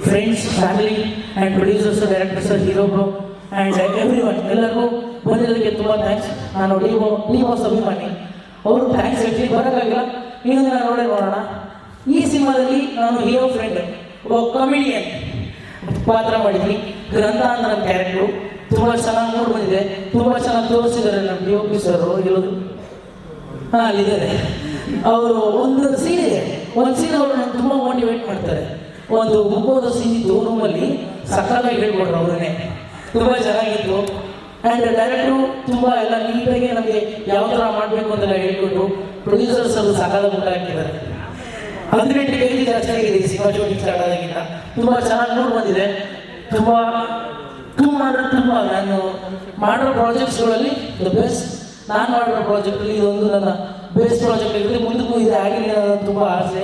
friends, family and producers, directors, hero and everyone ಎಲ್ಲರಿಗೂ ಬಂದಿರೋದಕ್ಕೆ ತುಂಬ ಥ್ಯಾಂಕ್ಸ್. ನಾನು ಡಿ ಬಾಸ್ ಅಭಿಮಾನಿ, ಅವರು ಥ್ಯಾಂಕ್ಸ್ ಹೇಳ್ತೀನಿ. ಬರೋಕ್ಕಾಗಿಲ್ಲ, ಇನ್ನೊಂದು ನಾನು ನೋಡೋಣ. ಈ ಸಿನಿಮಾದಲ್ಲಿ ನಾನು ಹೀರೋ ಫ್ರೆಂಡ್, ಒಬ್ಬ ಕಾಮಿಡಿಯನ್ ಪಾತ್ರ ಮಾಡಿದ್ವಿ. ಗ್ರಂಥ ಅಂತ ನನ್ನ ಕ್ಯಾರೆಕ್ಟ್ರು ತುಂಬ ಚೆನ್ನಾಗಿ ಮೂಡ್ ಬಂದಿದೆ. ತುಂಬ ಚೆನ್ನಾಗಿ ತೋರಿಸಿದ್ದಾರೆ ನಮ್ಮ DOP ಸರ್. ಹೇಳೋದು ಅಲ್ಲಿದ್ದಾರೆ ಅವರು. ಒಂದು ಸೀನ್ ಇದೆ, ಒಂದು ಸೀನ್ ಅವರು ನಾನು ತುಂಬ ಮೋಟಿವೇಟ್ ಮಾಡ್ತಾರೆ. ಒಂದು ಮುಖದ ಸೀನ್ ಇತ್ತು ರೂಮಲ್ಲಿ, ಸಕ್ಕತ್ತಾಗಿ ಹೇಳ್ಕೊಟ್ರು ಅವರನ್ನೇ, ತುಂಬ ಚೆನ್ನಾಗಿತ್ತು. ಆ್ಯಂಡ್ ಡೈರೆಕ್ಟ್ರು ತುಂಬ ಎಲ್ಲ ನೀಟಾಗಿ ನಮಗೆ ಯಾವ ಥರ ಮಾಡಬೇಕು ಅಂತೆಲ್ಲ ಹೇಳ್ಕೊಟ್ಟು, ಪ್ರೊಡ್ಯೂಸರ್ಸ್ ಅವರು ಸಕ್ಕತ್ತಾಗಿ ಊಟ ಹಾಕಿದ್ದಾರೆ. 18 kg ಜಾಸ್ತಿ ಆಗಿದೆ ಈ ಸಿನಿಮಾ ಶೂಟಿಂಗ್ ಸ್ಟಾರ್ಟ್ ಆದಾಗಿಂದ. ತುಂಬ ಚೆನ್ನಾಗಿ ಮೂಡ್ ಬಂದಿದೆ. ತುಂಬ ನಾನು ಮಾಡೋ ಪ್ರಾಜೆಕ್ಟ್ಸ್ಗಳಲ್ಲಿ ದ ಬೆಸ್ಟ್. ನಾನು ಮಾಡಿರೋ ಪ್ರಾಜೆಕ್ಟಲ್ಲಿ ಇದೊಂದು ನನ್ನ ಬೇಸ್ಟ್ ಪ್ರಾಜೆಕ್ಟ್ ಆಗಿದೆ. ಮುಂದಕ್ಕೂ ಇದೆ ಆಗಲಿ ಅನ್ನೋದು ತುಂಬ ಆಸೆ.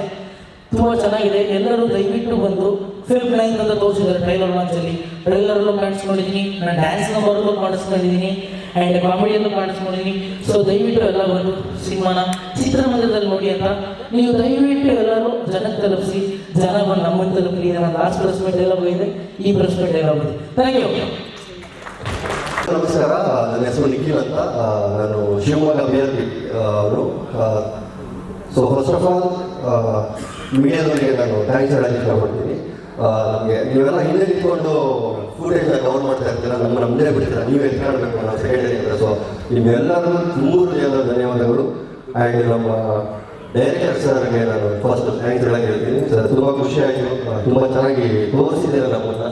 ತುಂಬ ಚೆನ್ನಾಗಿದೆ. ಎಲ್ಲರೂ ದಯವಿಟ್ಟು ಬಂದು ಫಿಲ್ಮ್ ಲೈನ್ ಅಂತ ತೋರಿಸಿದ್ದಾರೆ ಟ್ರೈಲರ್ ಲಾಂಚಲ್ಲಿ. ಟ್ರೈಲರಲ್ಲೂ ಕಾಣಿಸ್ಕೊಂಡಿದ್ದೀನಿ, ನಾನು ಡ್ಯಾನ್ಸ್ ನಂಬರಲ್ಲೂ ಕಾಣಿಸ್ಕೊಂಡಿದ್ದೀನಿ ಆ್ಯಂಡ್ ಕಾಮಿಡಿಯಲ್ಲೂ ಕಾಣಿಸ್ಕೊಂಡಿದ್ದೀನಿ. ಸೊ ದಯವಿಟ್ಟು ಎಲ್ಲ ಬಂದು ಸಿನಿಮಾನ ಚಿತ್ರಮಂದಿರದಲ್ಲಿ ನೋಡಿ ಅಂತ ನೀವು ದಯವಿಟ್ಟು ಎಲ್ಲರೂ ಜನಕ್ಕೆ ತಲುಪಿಸಿ, ಜನ ಬಂದು ನಮ್ಮನ್ನು ತಲುಪಲಿ. ನನ್ನ ಲಾಸ್ಟ್ ಪ್ರೆಸ್ ಮೀಟ್ ಎಲ್ಲ ಹೋಗಿದೆ, ಈ ಪ್ರೆಸ್ ಮೀಟ್ ಎಲ್ಲ ಹೋಗಿದೆ. Thank you. ನಮಸ್ಕಾರ, ನನ್ನ ಹೆಸರು ನಿಖಿಲ್ ಅಂತ. ನಾನು ಶಿವಮೊಗ್ಗ ಅಭ್ಯರ್ಥಿ ಅವರು. ಸೊ ಫಸ್ಟ್ ಆಫ್ ಆಲ್ ಮೀಡಿಯಾದವರಿಗೆ ನಾನು ಥ್ಯಾಂಕ್ಸ್ ಹೇಳೋಕ್ಕೆ ಇಷ್ಟಪಡ್ತೀನಿ. ನಮಗೆ ನೀವೆಲ್ಲ ಹಿಂದೆ ನಿಂತ್ಕೊಂಡು ಫುಟೇಜ್ನ ಕವರ್ ಮಾಡ್ತಾ ಇರ್ತೀರ, ನಮ್ಮದೇ ಬಿಡ್ತೀರ, ನೀವೇ ಕಾಣಬೇಕು ನಾವು ಸೆಕೆಂಡರಿ ಅಂತ. ಸೊ ನಿಮ್ಮೆಲ್ಲರೂ ತುಂಬ ಧನ್ಯವಾದಗಳು. ಆ್ಯಂಡ್ ನಮ್ಮ ಡೈರೆಕ್ಟರ್ ಸರ್ಗೆ ನಾನು ಫಸ್ಟ್ ಥ್ಯಾಂಕ್ಸ್ ಹೇಳಕ್ಕೆ ಹೇಳ್ತೀನಿ. ಸರ್ ತುಂಬ ಖುಷಿಯಾಯಿತು, ತುಂಬ ಚೆನ್ನಾಗಿ ತೋರಿಸಿದ್ದೀರ ನಮ್ಮನ್ನು.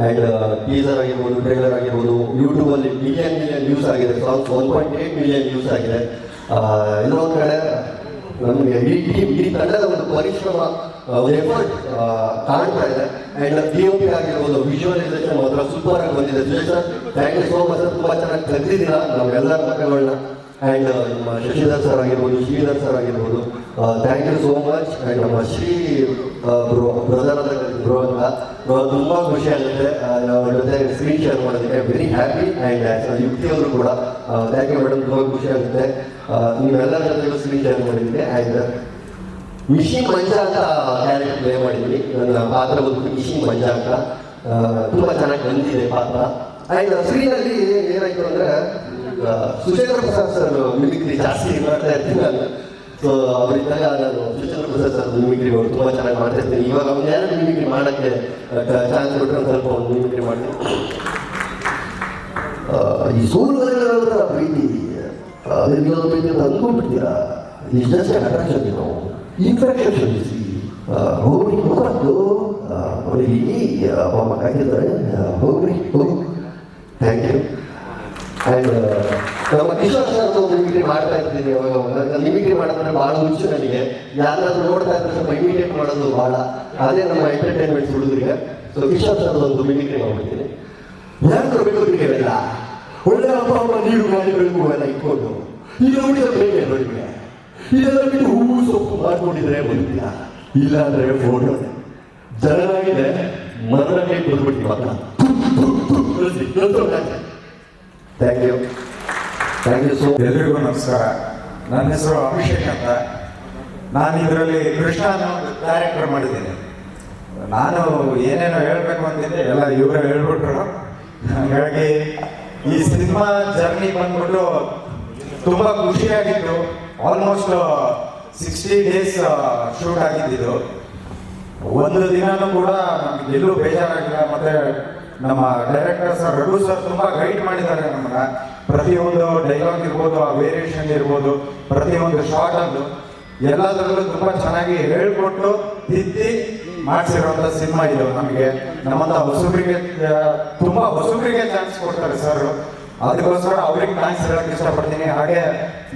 ಆ್ಯಂಡ್ ಟೀಸರ್ ಆಗಿರ್ಬೋದು, ಟ್ರೈಲರ್ ಆಗಿರ್ಬೋದು, ಯೂಟ್ಯೂಬಲ್ಲಿ ಮಿಲಿಯನ್ ವ್ಯೂಸ್ ಆಗಿದೆ. ಸಾಂಗ್ಸ್ 1.8 ಮಿಲಿಯನ್ ವ್ಯೂಸ್ ಆಗಿದೆ. ಇನ್ನೊಂದು ಕಡೆ ನಮಗೆ ಇಡೀ ತಂಡದ ಒಂದು ಪರಿಶ್ರಮ, ಒಂದು ಎಫರ್ಟ್ ಕಾಣ್ತಾ ಇದೆ. ಆ್ಯಂಡ್ DOP ಆಗಿರ್ಬೋದು, ವಿಜುವಲೈಸೇಷನ್ ಮಾತ್ರ ಸೂಪರ್ ಆಗಿ ಬಂದಿದೆ. Suresh sir thank you so much sir, ತುಂಬ ಚೆನ್ನಾಗಿ ತೆಗೆದಿದ್ದೀರ ನಾವೆಲ್ಲರ ಮಕ್ಕಳನ್ನ. ಆ್ಯಂಡ್ ನಮ್ಮ ಶಶಿಧರ್ ಸರ್ ಆಗಿರ್ಬೋದು, ಶ್ರೀಧರ್ ಸರ್ ಆಗಿರ್ಬೋದು, thank you so much. And ನಮ್ಮ ಶ್ರೀ ಬ್ರದರ್ ತುಂಬ ಖುಷಿ ಆಗುತ್ತೆ ಅವ್ರ ಜೊತೆ ಸ್ಕ್ರೀನ್ ಶೇರ್ ಮಾಡೋದಕ್ಕೆ. Very happy. ಆ್ಯಂಡ್ ಯುಕ್ತಿ ಅವರು ಕೂಡ ಥ್ಯಾಂಕ್ ಯು ಮೇಡಮ್, ತುಂಬ ಖುಷಿ ಆಗುತ್ತೆ ನೀವೆಲ್ಲರ ಜೊತೆಗೂ ಸ್ಕ್ರೀನ್ ಶೇರ್ ಮಾಡಿದ್ದೀನಿ. ಆ್ಯಂಡ್ ಮಿಷಿನ್ ಮಂಜ ಅಂತ ಕ್ಯಾರೆಕ್ಟರ್ ಪ್ಲೇ ಮಾಡಿದ್ದೀನಿ. ನನ್ನ ಪಾತ್ರ ಬಂದು ಮಿಷಿನ್ ಮಂಜ ಅಂತ ತುಂಬ ಚೆನ್ನಾಗಿ ಬಂದಿದೆ ಪಾತ್ರ. ಆ್ಯಂಡ್ ಸ್ಕ್ರೀನಲ್ಲಿ ಏನಾಯಿತು ಅಂದರೆ ಸುಚೇಂದ್ರ ಪ್ರಸಾದ್ ಸರ್ ಮಿಮಿಕ್ರಿ ಜಾಸ್ತಿ ಮಾಡ್ತಾ ಇರ್ತೀನಿ ನಾನು. ಸೊ ಅವರಿದ್ದಾಗ ನಾನು ಸುಚೇಂದ್ರ ಪ್ರಸಾದ್ ಸರ್ ಮಿಮಿಕ್ರಿ ತುಂಬ ಚೆನ್ನಾಗಿ ಮಾಡ್ತಾ ಇರ್ತೀನಿ. ಇವಾಗ ಅವ್ನು ಯಾರು ಮಿಮಿಕ್ರಿ ಮಾಡೋಕ್ಕೆ ಚಾನ್ಸ್ ಕೊಟ್ಟರೆ ಒಂದು ಸ್ವಲ್ಪ ಒಂದು ಮಿಮಿಕ್ರಿ ಮಾಡ್ತೀನಿ. ಈ ಸೂರ್ಯಗಳ ಪ್ರೀತಿ ಅದೆಲ್ಲ ಪ್ರೀತಿ ಅಂತ ಅಂದ್ಕೊಂಡ್ಬಿಡ್ತೀರಾ? ಇಸ್ ಜಸ್ಟ್ ಅಟ್ರಾಕ್ಷನ್, ನಾವು ಇನ್ಫೆಕ್ಷನ್ ಹೋಗ್ರಿ ಹೋಗ್ಬಾರ್ದು ಅವರಿಗೆ ಅಮ್ಮ ಹಾಕಿದ್ದಾರೆ. ಹೋಗ್ರಿ ಹೋಗಿ. Thank you. ಆ್ಯಂಡ್ ನಮ್ಮ ಕಿಶೋರ್ ಸರ್ದು ಮಿಮಿಕ್ರಿ ಮಾಡ್ತಾ ಇರ್ತೀನಿ ಅವಾಗ. ಮಿಮಿಕ್ರಿ ಮಾಡೋದ್ರೆ ಭಾಳ ಹುಚ್ಚು ನನಗೆ. ಯಾರಾದ್ರೂ ನೋಡ್ತಾ ಇದ್ರೆ ಸ್ವಲ್ಪ ಇಮಿಟೇಟ್ ಮಾಡೋದು ಭಾಳ, ಅದೇ ನಮ್ಮ ಎಂಟರ್ಟೈನ್ಮೆಂಟ್ ಹುಡುಗರಿಗೆ. ಸೊ ಕಿಶೋರ್ ಸರ್ದು ಒಂದು ಮಿಮಿಕ್ರಿ ಮಾಡ್ಬಿಡ್ತೀನಿ. ಯಾರು ಬೇಕು ಎಲ್ಲ ಒಳ್ಳೆ ಅಪ್ಪ ಅಮ್ಮ ನೀರು ಗಾಡಿ ಬೆಳಕು ಎಲ್ಲ ಇಟ್ಕೊಂಡು ಈಗ ಉಳಿದ ಬೇಗ ನೋಡಿದ್ರೆ ಇದೆಲ್ಲ ಬಿಟ್ಟು ಹೂವು ಸೊಪ್ಪು ಮಾಡ್ಕೊಂಡಿದ್ರೆ ಬಂದಿಲ್ಲ, ಇಲ್ಲ ಅಂದ್ರೆ ಫೋಟೋ ಜನರಾಗಿದೆ ಮರಕ್ಕೆ ಬಂದ್ಬಿಡ್ತೀವಿ ಮಕ್ಕಳ. Thank you. Thank you so. ಎಲ್ರಿಗೂ ನಮಸ್ಕಾರ. ನನ್ನ ಹೆಸರು ಅಭಿಷೇಕ್ ಅಂತ. ನಾನು ಇದರಲ್ಲಿ ಕೃಷ್ಣ ಕ್ಯಾರೆಕ್ಟರ್ ಮಾಡಿದ್ದೀನಿ. ನಾನು ಏನೇನೋ ಹೇಳ್ಬೇಕು ಅಂತಿದ್ದೆ ಎಲ್ಲ ಇವರೇ ಹೇಳ್ಬಿಟ್ರು. ಹಾಗಾಗಿ ಈ ಸಿನಿಮಾ ಜರ್ನಿ ಬಂದ್ಬಿಟ್ಟು ತುಂಬ ಖುಷಿಯಾಗಿತ್ತು. ಆಲ್ಮೋಸ್ಟ್ 60 ಡೇಸ್ ಶೂಟ್ ಆಗಿದ್ದು. ಒಂದು ದಿನನೂ ಕೂಡ ನಮ್ಗೆ ಎಲ್ಲೂ ಬೇಜಾರಾಗಿಲ್ಲ. ಮತ್ತೆ ನಮ್ಮ ಡೈರೆಕ್ಟರ್ ಸರ್ ರಘು ಸರ್ ತುಂಬ ಗೈಡ್ ಮಾಡಿದ್ದಾರೆ ನಮ್ಮನ್ನ. ಪ್ರತಿಯೊಂದು ಡೈಲಾಗ್ ಇರ್ಬೋದು, ಆ ವೇರಿಯೇಷನ್ ಇರ್ಬೋದು, ಪ್ರತಿಯೊಂದು ಶಾರ್ಟ್ ಅಲ್ಲೂ ಎಲ್ಲದರಲ್ಲೂ ತುಂಬ ಚೆನ್ನಾಗಿ ಹೇಳ್ಕೊಟ್ಟು ತಿದ್ದಿ ಮಾಡಿಸಿರುವಂಥ ಸಿನಿಮಾ ಇದು. ನಮಗೆ ನಮ್ಮಂಥ ಹೊಸಬರಿಗೆ ತುಂಬ ಹೊಸಬರಿಗೆ ಚಾನ್ಸ್ ಕೊಡ್ತಾರೆ ಸರ್. ಅದಕ್ಕೋಸ್ಕರ ಅವ್ರಿಗೆ ಥ್ಯಾಂಕ್ಸ್ ಹೇಳಕ್ಕೆ ಇಷ್ಟಪಡ್ತೀನಿ. ಹಾಗೆ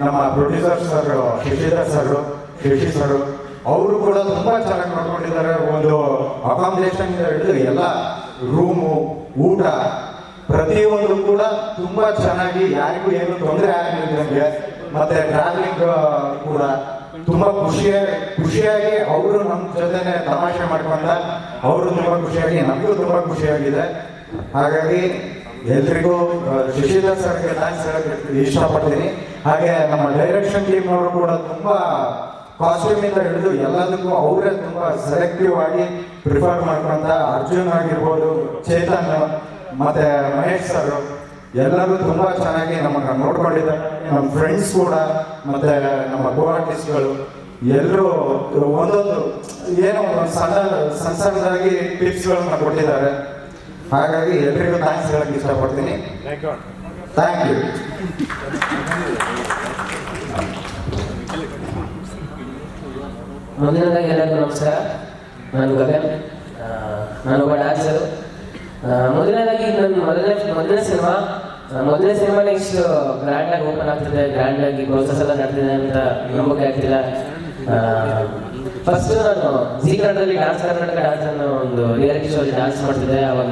ನಮ್ಮ producer sir Shashidhar sir, Shashi sir ಅವರು ಕೂಡ ತುಂಬ ಚೆನ್ನಾಗಿ ನೋಡ್ಕೊಂಡಿದ್ದಾರೆ. ಒಂದು ಅಕಾಮಿಡೇಷನ್ ಹಿಡಿದು ಎಲ್ಲ ರೂಮು, ಊಟ ಪ್ರತಿಯೊಂದು ಕೂಡ ತುಂಬ ಚೆನ್ನಾಗಿ, ಯಾರಿಗೂ ಏನು ತೊಂದರೆ ಆಗಿಲ್ಲದಂಗೆ. ಮತ್ತೆ ಟ್ರಾವೆಲಿಂಗ್ ಕೂಡ ತುಂಬ ಖುಷಿಯಾಗಿ ಅವರು ನಮ್ಮ ಜೊತೆನೆ ತಮಾಷೆ ಮಾಡ್ಕೊಂಡ ಅವರು ತುಂಬ ಖುಷಿಯಾಗಿ, ನಮಗೂ ತುಂಬ ಖುಷಿಯಾಗಿದೆ. ಹಾಗಾಗಿ ಎಲ್ರಿಗೂ ಶಶಿಧರ್ ಸರ್ಗೆ ಥ್ಯಾಂಕ್ಸ್ ಹೇಳಕ್ಕೆ ಇಷ್ಟಪಡ್ತೀನಿ. ಹಾಗೆ ನಮ್ಮ ಡೈರೆಕ್ಷನ್ ಟೀಮ್ನವರು ಕೂಡ ತುಂಬ ಕಾಸ್ಟ್ಯೂಮಿಂದ ಹಿಡಿದು ಎಲ್ಲದಕ್ಕೂ ಅವರೇ ತುಂಬ ಸೆಲೆಕ್ಟಿವ್ ಆಗಿ ಪ್ರಿಫರ್ ಮಾಡ್ಕೊಂತ. ಅರ್ಜುನ್ ಆಗಿರ್ಬೋದು, ಚೇತನ್ ಮತ್ತೆ ಮಹೇಶ್ ಸರ್ ಎಲ್ಲರೂ ತುಂಬ ಚೆನ್ನಾಗಿ ನಮ್ಮನ್ನು ನೋಡ್ಕೊಂಡಿದ್ದಾರೆ. ನಮ್ಮ ಫ್ರೆಂಡ್ಸ್ ಕೂಡ ಮತ್ತೆ ನಮ್ಮ ಕೋ ಆರ್ಟಿಸ್ಟ್ಗಳು ಎಲ್ಲರೂ ಒಂದೊಂದು ಏನೋ ಒಂದು ಸಣ್ಣದಾಗಿ ಟಿಪ್ಸ್ಗಳನ್ನ ಕೊಟ್ಟಿದ್ದಾರೆ. ಹಾಗಾಗಿ ಎಲ್ರಿಗೂ ಥ್ಯಾಂಕ್ಸ್ ಹೇಳಕ್ಕೆ ಇಷ್ಟಪಡ್ತೀನಿ. Thank you. ಮೊದಲನೇದಾಗಿ ಎಲ್ಲರಿಗೂ ನಮಸ್ಕಾರ. ನಾನು ಗಗನ್, ನಾನೊಬ್ಬ ಡ್ಯಾನ್ಸರು. ಮೊದಲನೇದಾಗಿ ನನ್ನ ಮೊದಲನೇ ಸಿನಿಮಾನೇ ಇಷ್ಟು ಗ್ರ್ಯಾಂಡಾಗಿ ಓಪನ್ ಆಗ್ತಿದೆ, ಗ್ರ್ಯಾಂಡಾಗಿ ಪ್ರೋಸೆಸ್ ಎಲ್ಲ ನಡೆದಿದೆ ಅಂತ ನಂಬಿಕೆ ಆಗ್ತಿಲ್ಲ. ಫಸ್ಟು ನಾನು ಜಿ ಕನ್ನಡದಲ್ಲಿ ಡ್ಯಾನ್ಸ್ ಕರ್ನಾಟಕ ಡ್ಯಾನ್ಸ್ ಅನ್ನೋ ಒಂದು ರಿಯಾಲಿಟಿ ಶೋಲ್ಲಿ ಡ್ಯಾನ್ಸ್ ಮಾಡ್ತಿದ್ದೆ. ಅವಾಗ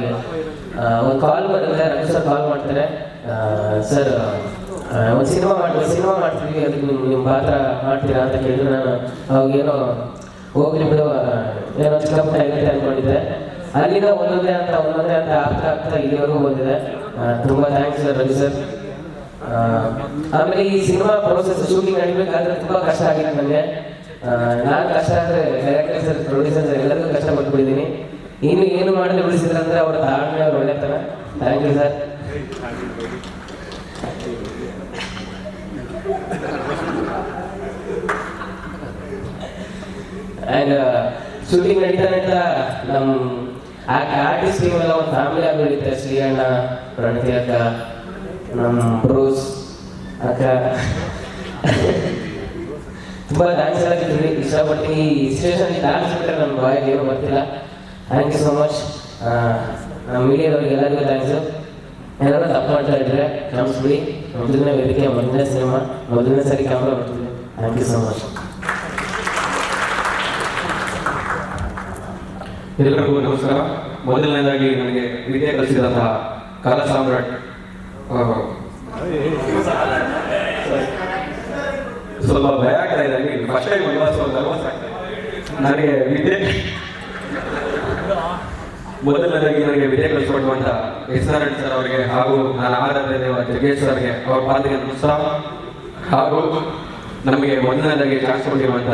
ಒಂದು ಕಾಲ್ ಬರುತ್ತೆ, ರಘು ಸರ್ ಕಾಲ್ ಮಾಡ್ತಾರೆ, ಸರ್ ಒಂದು ಸಿನಿಮಾ ಮಾಡ್ತಿದ್ವಿ, ಅದಕ್ಕೆ ನಿಮ್ಮ ಪಾತ್ರ ಮಾಡ್ತೀರಾ ಅಂತ ಕೇಳಿದ್ರು. ನಾನು ಅವಾಗೇನೋ ಹೋಗ್ಲಿ ಬಿಡು, ಏನೋ ಚಿಕ್ಕಪುಟ್ಟ ಇರುತ್ತೆ ಅಂದ್ಕೊಂಡಿದ್ದೆ. ಅಲ್ಲಿಂದ ಒಂದೊಂದೇ ಅಂತ ಆಗ್ತಾ ಇಲ್ಲಿವರೆಗೂ ಬಂದಿದೆ. ತುಂಬ ಥ್ಯಾಂಕ್ಸ್ ಸರ್, ರವಿ ಸರ್. ಆಮೇಲೆ ಈ ಸಿನಿಮಾ ಪ್ರೋಸೆಸ್ ಶೂಟಿಂಗ್ ನಡಿಬೇಕಾದ್ರೆ ತುಂಬ ಕಷ್ಟ ಆಗಿತ್ತು ನನಗೆ. ನಾನು ಕಷ್ಟ ಅಂದರೆ ಡೈರೆಕ್ಟರ್ ಸರ್, ಪ್ರೊಡ್ಯೂಸರ್ ಸರ್ ಎಲ್ಲರಿಗೂ ಕಷ್ಟಪಟ್ಬಿಟ್ಟಿದ್ದೀನಿ. ಇನ್ನು ಏನು ಮಾಡಲು ಉಳಿಸಿದ್ರೆ ಅಂದರೆ ಅವರ ತಾಳ್ಮೆ, ಅವ್ರ ಒಳ್ಳೆತನ. Thank you sir. And shooting ನಡೀತಾ ನಮ್ಮ ಆರ್ಟಿಸ್ಟ್ ಟೀಮೆಲ್ಲ ಒಂದು ಫ್ಯಾಮಿಲಿ ಆಗಿರುತ್ತೆ. ಶ್ರೀಯಣ್ಣ, ಪ್ರಣತಿ ಅಕ್ಕ, ನಮ್ಮ ಬ್ರೂಸ್ ಅಕ್ಕ, ತುಂಬ ಥ್ಯಾಂಕ್ಸ್ ಹೇಳೋಕ್ಕೆ ಇಷ್ಟಪಡ್ತೀನಿ. ಈ ಸಿಚುವೇಶನ್ ಡ್ಯಾನ್ಸ್ ಬಿಟ್ಟರೆ ನನ್ನ ಬಾಯಲ್ಲಿ ಏನೂ ಬರ್ತಿಲ್ಲ. Thank you so much. ನಮ್ಮ ಮೀಡಿಯಾದವ್ರಿಗೆ ಎಲ್ಲರಿಗೂ ಥ್ಯಾಂಕ್ಸು. ಎಲ್ಲರೂ ತಪ್ಪು ಮಾಡ್ತಾ ಇದ್ರೆ ಕ್ಷಮಿಸ್ಬಿಡಿ. ಮೊದಲನೇ ವೇದಿಕೆ, ಮೊದಲನೇ ಸಿನಿಮಾ, ಮೊದಲನೇ ಸರಿ ಕ್ಯಾಮ್ರಾ ಬರ್ತಿದೆ. Thank you so much. ಎಲ್ಲರಿಗೂ ನಮಸ್ಕಾರ. ಮೊದಲನೇದಾಗಿ ನನಗೆ ವಿದ್ಯೆ ಕಲಿಸಿದಂತಹ ಕಲಾ ಸಾಮ್ರಾಟ್ ಸ್ವಲ್ಪ ಭಯ ಆಗ್ತಾ ಇದೆ. ಫಸ್ಟ್ ಟೈಮ್ ನನಗೆ ಮೊದಲನೇದಾಗಿ ನನಗೆ ವಿದ್ಯೆ ಕಲಿಸ್ಕೊಡುವಂಥ ಎಸ್ ನಾರಾಯಣ್ ಸರ್ ಅವರಿಗೆ ಹಾಗೂ ನಾನು ಆರಾಧ್ಯ ದೇವ ಜಗೇಶ್ ಸರ್ಗೆ ಅವ್ರ ಪಾಲಿಗೆ ನಮಸ್ಕಾರ. ಹಾಗೂ ನಮಗೆ ಮೊದಲನೇದಾಗಿ ಚಾನ್ಸ್ ಕೊಟ್ಟಿರುವಂಥ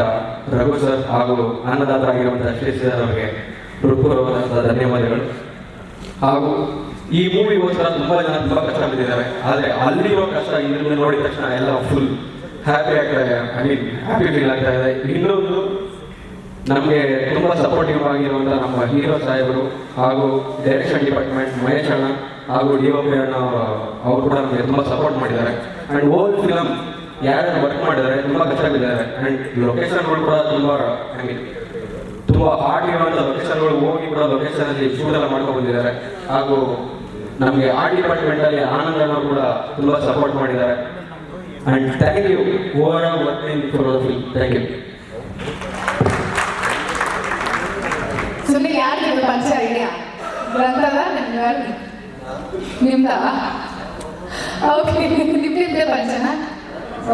ರಘು ಸರ್ ಹಾಗೂ ಅನ್ನದಾತರಾಗಿರುವಂಥ ಶ್ರೀ ಸರ್ ಅವರಿಗೆ ಹೃತ್ಪೂರ್ವಕವಾದಂಥ ಧನ್ಯವಾದಗಳು. ಹಾಗೂ ಈ ಮೂವಿಗೋಸ್ಕರ ತುಂಬ ಜನ ತುಂಬ ಕಷ್ಟ ಬಿದ್ದಿದ್ದಾರೆ. ಆದರೆ ಅಲ್ಲಿರೋ ಕಷ್ಟ ಇಲ್ಲಿ ನೋಡಿದ ತಕ್ಷಣ ಎಲ್ಲ ಫುಲ್ ಹ್ಯಾಪಿ ಆಗ್ತಾ ಇದೆ. ಹ್ಯಾಪಿ ಫೀಲ್ ಆಗ್ತಾ ಇದೆ. ಇನ್ನೊಂದು, ನಮಗೆ ತುಂಬ ಸಪೋರ್ಟಿವ್ ಆಗಿರುವಂಥ ನಮ್ಮ ಹೀರೋ ಸಾಹೇಬರು ಹಾಗೂ ಡೈರೆಕ್ಷನ್ ಡಿಪಾರ್ಟ್ಮೆಂಟ್ ಮಹೇಶ್ ಅಣ್ಣ ಹಾಗೂ DOP ಅಣ್ಣ ಅವರು ಕೂಡ ನಮಗೆ ತುಂಬ ಸಪೋರ್ಟ್ ಮಾಡಿದ್ದಾರೆ. ಆ್ಯಂಡ್ ಓಲ್ ಫಿಲಮ್ ಯಾರ್ಯಾರು ವರ್ಕ್ ಮಾಡಿದ್ದಾರೆ ತುಂಬ ಕಷ್ಟ ಬಿದ್ದಾರೆ. ಆ್ಯಂಡ್ ಲೊಕೇಶನ್ಗಳು ಕೂಡ ತುಂಬ ಹಾರ್ಡ್ ಇರುವಂಥ ಲೊಕೇಶನ್ಗಳು ಹೋಗಿ ಕೂಡ ಲೊಕೇಶನಲ್ಲಿ ಶೂಟ್ ಎಲ್ಲ ಮಾಡ್ಕೊಂಡು ಬಂದಿದ್ದಾರೆ. ಹಾಗೂ ನಮಗೆ ಆರ್ಟ್ ಡಿಪಾರ್ಟ್ಮೆಂಟಲ್ಲಿ ಆನಂದನವರು ಕೂಡ ತುಂಬ ಸಪೋರ್ಟ್ ಮಾಡಿದ್ದಾರೆ. And thank you over all working for the film. Thank you. ಸುಮ್ಮನೆ ಯಾರು ಪಂಚ ಇದೆಯಾ ಗ್ರಂಥದ ನಿಮ್ದ? ಓಕೆ, ನಿಮ್ದೇ ಪಂಚನ?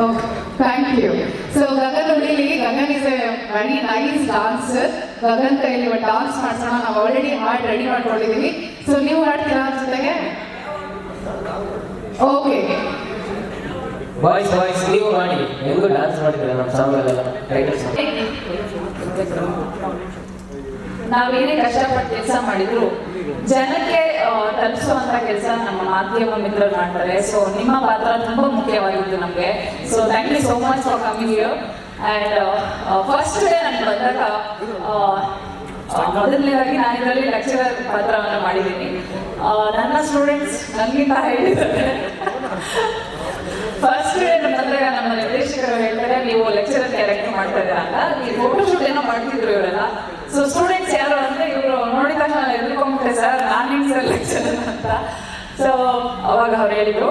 Okay, thank you. So Gagan ನೋಡಿ, Gagan is a very nice dancer. Gagan ಕೈಯಲ್ಲಿ ಒಂದು ಡಾನ್ಸ್ ಮಾಡ್ಸೋಣ. ನಾವು ಆಲ್ರೆಡಿ ಹಾಡ್ ರೆಡಿ ಮಾಡ್ಕೊಂಡಿದ್ದೀವಿ. ಸೊ ನೀವು ಮಾಡ್ತೀರಾ ಜೊತೆಗೆ? ಓಕೆ, ಬಾಯ್ಸ್ ನೀವು ಮಾಡಿ. ಹೆಂಗೂ ಡ್ಯಾನ್ಸ್ ಮಾಡಿದ್ರೆ ನಮ್ಮ ಸಾಂಗಲ್ಲೆಲ್ಲ ಟೈಟಲ್ ಸಾಂಗ್. ನಾವೇನೇ ಕಷ್ಟಪಟ್ಟು ಕೆಲಸ ಮಾಡಿದ್ರು ಜನಕ್ಕೆ ತಲುಪಿಸುವಂತ ಕೆಲಸ ನಮ್ಮ ಮಾಧ್ಯಮ ಮಿತ್ರರು ಮಾಡ್ತಾರೆ. ಸೊ ನಿಮ್ಮ ಪಾತ್ರ ತುಂಬಾ ಮುಖ್ಯವಾಗಿತ್ತು ನಮಗೆ. So thank you so much for coming here. And first day ನಾನು ಬಂದಾಗ ಮೊದಲನೇದಾಗಿ ನಾನು ಇದರಲ್ಲಿ ಲೆಕ್ಚರರ್ ಪಾತ್ರವನ್ನು ಮಾಡಿದ್ದೀನಿ. ನನ್ನ ಸ್ಟೂಡೆಂಟ್ಸ್ ನನಗಿಂತ ಹೇಳಿದ್ದಾರೆ. ಫಸ್ಟ್ ಡೇ ಬಂದಾಗ ನಮ್ಮ ನಿರ್ದೇಶಕರು ಹೇಳ್ತಾರೆ, ನೀವು ಲೆಕ್ಚರರ್ ಕ್ಯಾರೆಕ್ಟರ್ ಮಾಡ್ತಾ ಇದ್ದೀರಾ ಅಂತ. ಈ ಫೋಟೋಶೂಟ್ ಏನೋ ಮಾಡ್ತಿದ್ರು ಇವರೆಲ್ಲ. ಸೊ ಸ್ಟೂಡೆಂಟ್ಸ್ ಯಾರು ಅಂದರೆ ಇವರು ನೋಡಿದ ತಕ್ಷಣ ಎದ್ಕೊಂಡ್ಬಿಟ್ಟೆ, ಸರ್ ನಾನು ಹೆಂಗೆ ಸರ್ ಲೆಕ್ಚರರ್ ಅಂತ. ಸೊ ಅವಾಗ ಅವ್ರು ಹೇಳಿದ್ರು,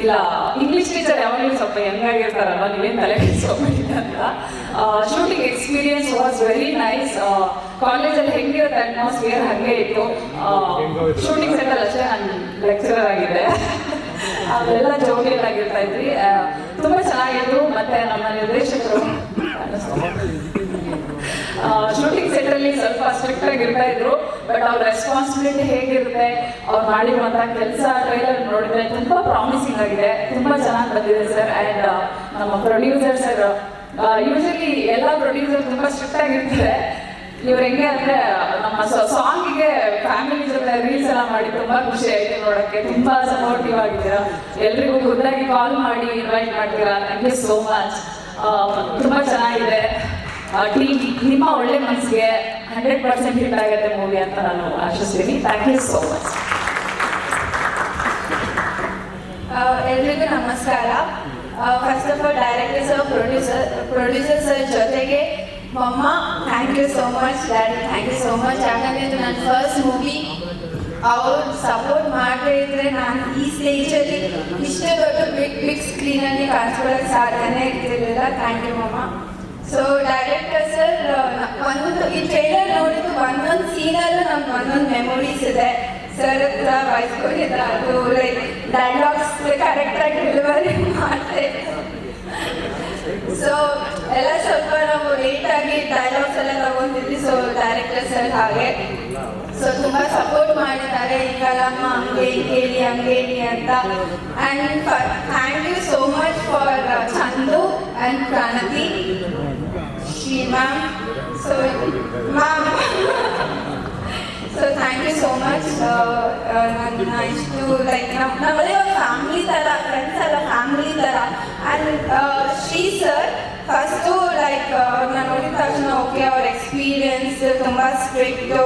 ಇಲ್ಲ ಇಂಗ್ಲೀಷ್ ಟೀಚರ್ ಯಾವಾಗಲೂ ಸ್ವಲ್ಪ ಹೆಂಗಾಗಿರ್ತಾರಲ್ವ, ನೀವೇನು ತಲೆ ಕೆಡಿಸ್ಕೊಂಬೇಡಿ ಅಂತ. Shooting experience was very nice. ಕಾಲೇಜಲ್ಲಿ ಹೆಂಗಿರುತ್ತೆ ಅಟ್ಮಾಸ್ಫಿಯರ್ ಹಾಗೆ ಇತ್ತು. ಶೂಟಿಂಗ್ ಸೆಟ್ಟಲ್ಲಿ ಅಷ್ಟೇ ನಾನು ಲೆಕ್ಚರರ್ ಆಗಿದ್ದೆ. ಅವೆಲ್ಲ ಜೋಡಿಯಲ್ಲಾಗಿರ್ತಾ ಇದ್ವಿ. ತುಂಬ ಚೆನ್ನಾಗಿತ್ತು. ಮತ್ತೆ ನಮ್ಮ ನಿರ್ದೇಶಕರು ಶೂಟಿಂಗ್ ಸೆಟ್ಟಲ್ಲಿ ಸ್ವಲ್ಪ ಸ್ಟ್ರಿಕ್ಟ್ ಆಗಿರ್ತಾ ಇದ್ರು. ಬಟ್ ಅವ್ರ ರೆಸ್ಪಾನ್ಸಿಬಿಲಿಟಿ ಹೇಗಿರುತ್ತೆ, ಅವ್ರು ಮಾಡಿರುವಂಥ ಕೆಲಸ ಟ್ರೈಲರ್ ನೋಡಿದ್ರೆ ತುಂಬ ಪ್ರಾಮಿಸಿಂಗ್ ಆಗಿದೆ. ತುಂಬ ಚೆನ್ನಾಗಿ ಬಂದಿದೆ ಸರ್. ಆ್ಯಂಡ್ ನಮ್ಮ ಪ್ರೊಡ್ಯೂಸರ್ ಸರ್, ಯೂಶಲಿ ಎಲ್ಲ ಪ್ರೊಡ್ಯೂಸರ್ ತುಂಬ ಸ್ಟ್ರಿಕ್ಟ್ ಆಗಿರ್ತಾರೆ. ಇವ್ರು ಹೆಂಗೆ ಅಂದರೆ ನಮ್ಮ ಸಾಂಗಿಗೆ ಫ್ಯಾಮಿಲಿ ಜೊತೆ ರೀಲ್ಸ್ ಎಲ್ಲ ಮಾಡಿ ತುಂಬ ಖುಷಿ ಆಯಿತು ನೋಡೋಕ್ಕೆ. ತುಂಬ ಸಪೋರ್ಟಿವ್ ಆಗಿದ್ದೀರಾ. ಎಲ್ರಿಗೂ ಖುದ್ದಾಗಿ ಕಾಲ್ ಮಾಡಿ ಇನ್ವೈಟ್ ಮಾಡ್ತೀರಾ. Thank you so much. ತುಂಬ ಚೆನ್ನಾಗಿದೆ ಟೀಮ್. ನಿಮ್ಮ ಒಳ್ಳೆ ಮನಸ್ಸಿಗೆ 100% ಹಿಟ್ ಆಗುತ್ತೆ ಮೂವಿ ಅಂತ ನಾನು ಆಶಿಸ್ತೀನಿ. Thank you so much. ಎಲ್ರಿಗೂ ನಮಸ್ಕಾರ. First of all director sir, producer sir ಜೊತೆಗೆ mamma, thank you so much. Daddy, thank you so much. ಯಾಕಂದರೆ ಇದು ನನ್ನ ಫಸ್ಟ್ ಮೂವಿ. ಅವ್ರು ಸಪೋರ್ಟ್ ಮಾಡದೇ ಇದ್ರೆ ನಾನು ಈ ಸ್ಟೇಜಲ್ಲಿ ಇಷ್ಟು ದೊಡ್ಡ ಬಿಗ್ ಸ್ಕ್ರೀನಲ್ಲಿ ಕಾಣಿಸ್ಕೊಳ್ಳೋಕ್ಕೆ ಸಾಧ್ಯನೇ ಇರ್ತಿರ್ಲಿಲ್ಲ. ಥ್ಯಾಂಕ್ ಯು ಮಮ್ಮ. ಸೊ ಡೈರೆಕ್ಟರ್ ಸರ್, ಒಂದೊಂದು ಈ ಟ್ರೈಲರ್ ನೋಡಿದ್ದು ಒಂದೊಂದು ಸೀನಲ್ಲೂ ನಮ್ಗೆ ಒಂದೊಂದು ಮೆಮೊರೀಸ್ ಇದೆ. ಸರ್ ಹತ್ರ ಬಯಸ್ಕೊಂಡಿದ್ದ ಅದು ಲೈಕ್ ಡೈಲಾಗ್ಸ್ ಕರೆಕ್ಟಾಗಿ ಡೆಲಿವರಿ ಮಾಡ್ತಾ ಇತ್ತು. ಸೊ ಎಲ್ಲ ಸ್ವಲ್ಪ ನಾವು ಲೇಟಾಗಿ ಡೈಲಾಗ್ಸ್ ಎಲ್ಲ ತಗೊಂಡಿದ್ವಿ. ಸೊ ಡೈರೆಕ್ಟರ್ ಸರ್ ಹಾಗೆ. ಸೊ ತುಂಬ ಸಪೋರ್ಟ್ ಮಾಡಿದ್ದಾರೆ, ಈಗಲಮ್ಮ ಹಂಗೆ ಹೇಳಿ ಅಂತ. And thank you so much for Chandu and Pranati Shri ma'am. So ma'am so thank you so much. ನನ್ನ ಇಷ್ಟು ಲೈಕ್ ನಮ್ಮದೇ ಒಂದು ಫ್ಯಾಮಿಲಿ ಥರ, ಫ್ರೆಂಡ್ಸ್ ಅಲ್ಲ ಫ್ಯಾಮಿಲಿ ಥರ. And Shri sir first like ನಾನು ನೋಡಿದ ತಕ್ಷಣ ಓಕೆ ಅವ್ರ ಎಕ್ಸ್ಪೀರಿಯನ್ಸ್ ತುಂಬ ಸ್ಟ್ರಿಕ್ಟು,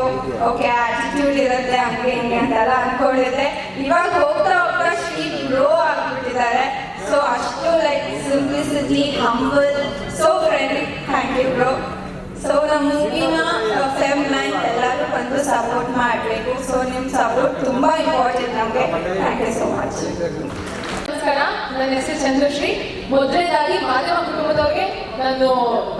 ಓಕೆ ಆ್ಯಟಿಟ್ಯೂಡ್ ಇರುತ್ತೆ ಹಂಗೆ ಹಿಂಗೆ ಅಂತೆಲ್ಲ ಅಂದ್ಕೊಂಡಿದ್ದೆ. ಇವಾಗ ಹೋಗ್ತಾ ಹೋಗ್ತಾ ಶ್ರೀ ಗ್ರೋ ಆಗಿಬಿಟ್ಟಿದ್ದಾರೆ. ಸೊ ಅಷ್ಟು like simplicity, humble, so friendly. Thank you bro. So ನಮ್ಮ ಮೂವಿನ Feb 9 ಎಲ್ಲರೂ ಬಂದು ಸಪೋರ್ಟ್ ಮಾಡಬೇಕು. ಸೊ ನಿಮ್ಮ ಸಪೋರ್ಟ್ ತುಂಬ ಇಂಪಾರ್ಟೆಂಟ್ ನಮಗೆ. Thank you so much. ನಮಸ್ಕಾರ, ನನ್ನ ಹೆಸರು ಚಂದ್ರಶ್ರೀ. ಮೊದಲನೇದಾಗಿ ಮಾಧ್ಯಮ ಕುಟುಂಬದವ್ರಿಗೆ ನಾನು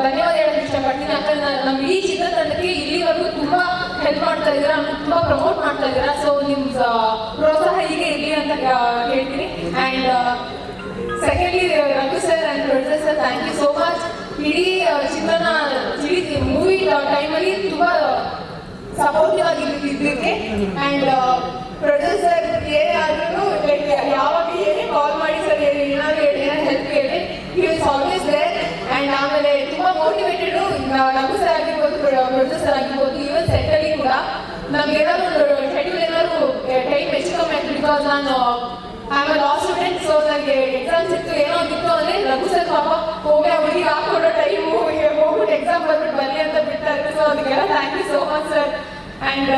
ಧನ್ಯವಾದ ಹೇಳಕ್ಕೆ ಇಷ್ಟಪಡ್ತೀನಿ. ಯಾಕಂದ್ರೆ ನಮ್ಮ ಈ ಚಿತ್ರತಂಡಕ್ಕೆ ಇಲ್ಲಿವರೆಗೂ ತುಂಬಾ ಹೆಲ್ಪ್ ಮಾಡ್ತಾ ಇದ್ದೀರಾ, ತುಂಬಾ ಪ್ರಮೋಟ್ ಮಾಡ್ತಾ ಇದ್ದೀರಾ. ಸೊ ನಿಮ್ಮ ಪ್ರೋತ್ಸಾಹ ಹೀಗೆ ಇರಲಿ ಅಂತ ಹೇಳ್ತೀನಿ. And secondly Raghu sir and producer sir, thank you so much. ಇಡೀ ಚಿತ್ರನ ಇಡೀ ಮೂವಿ ಟೈಮಲ್ಲಿ ತುಂಬ ಸಪೋರ್ಟಿವ್ ಆಗಿದ್ದಕ್ಕೆ. ಆ್ಯಂಡ್ ಪ್ರೊಡ್ಯೂಸರ್ ಏನೇ ಆದ್ರೂ ಲೈಕ್ ಯಾವಾಗ ಏನೇ ಕಾಲ್ ಮಾಡಿ ಸರ್ ಏನಾದ್ರು ಹೆಲ್ಪ್ ಕೇಳಿ, he is always there. And ಆಮೇಲೆ ತುಂಬ ಮೋಟಿವೇಟೆಡು ರಘು ಸರ್ ಆಗಿರ್ಬೋದು, ಪ್ರೊಡ್ಯೂಸರ್ ಆಗಿರ್ಬೋದು, ಈವನ್ ಸೆಟ್ಟಲ್ಲಿ ಕೂಡ ನಮ್ಗೆ ಏನಾದ್ರು ಒಂದು ಶೆಡ್ಯೂಲ್ ಏನಾದ್ರು ಟೈಮ್ ಹೆಚ್ಚು ಕಮ್ಮಿ ಆಯ್ತು. ಬಿಕಾಸ್ ನಾನು ಆಮೇಲೆ ಲಾ ಸ್ಟೂಡೆಂಟ್. ಸೊ ನನಗೆ ಎಕ್ಸಾಮ್ಸ್ ಇತ್ತು, ಏನೋ ಇತ್ತು ಅಂದರೆ ರಘು ಸರ್ ಪಾಪ ಹೋಗಿ ಅವ್ರಿಗೆ ಹಾಕೊಡೋ ಟೈಮು ಹೋಗ್ಬಿಟ್ಟು ಎಕ್ಸಾಮ್ ಬರ್ಬಿಟ್ಟು ಬರಲಿ ಅಂತ ಬಿಡ್ತಾರೆ. ಸೊ ಅದಕ್ಕೆಲ್ಲ thank you so much sir. And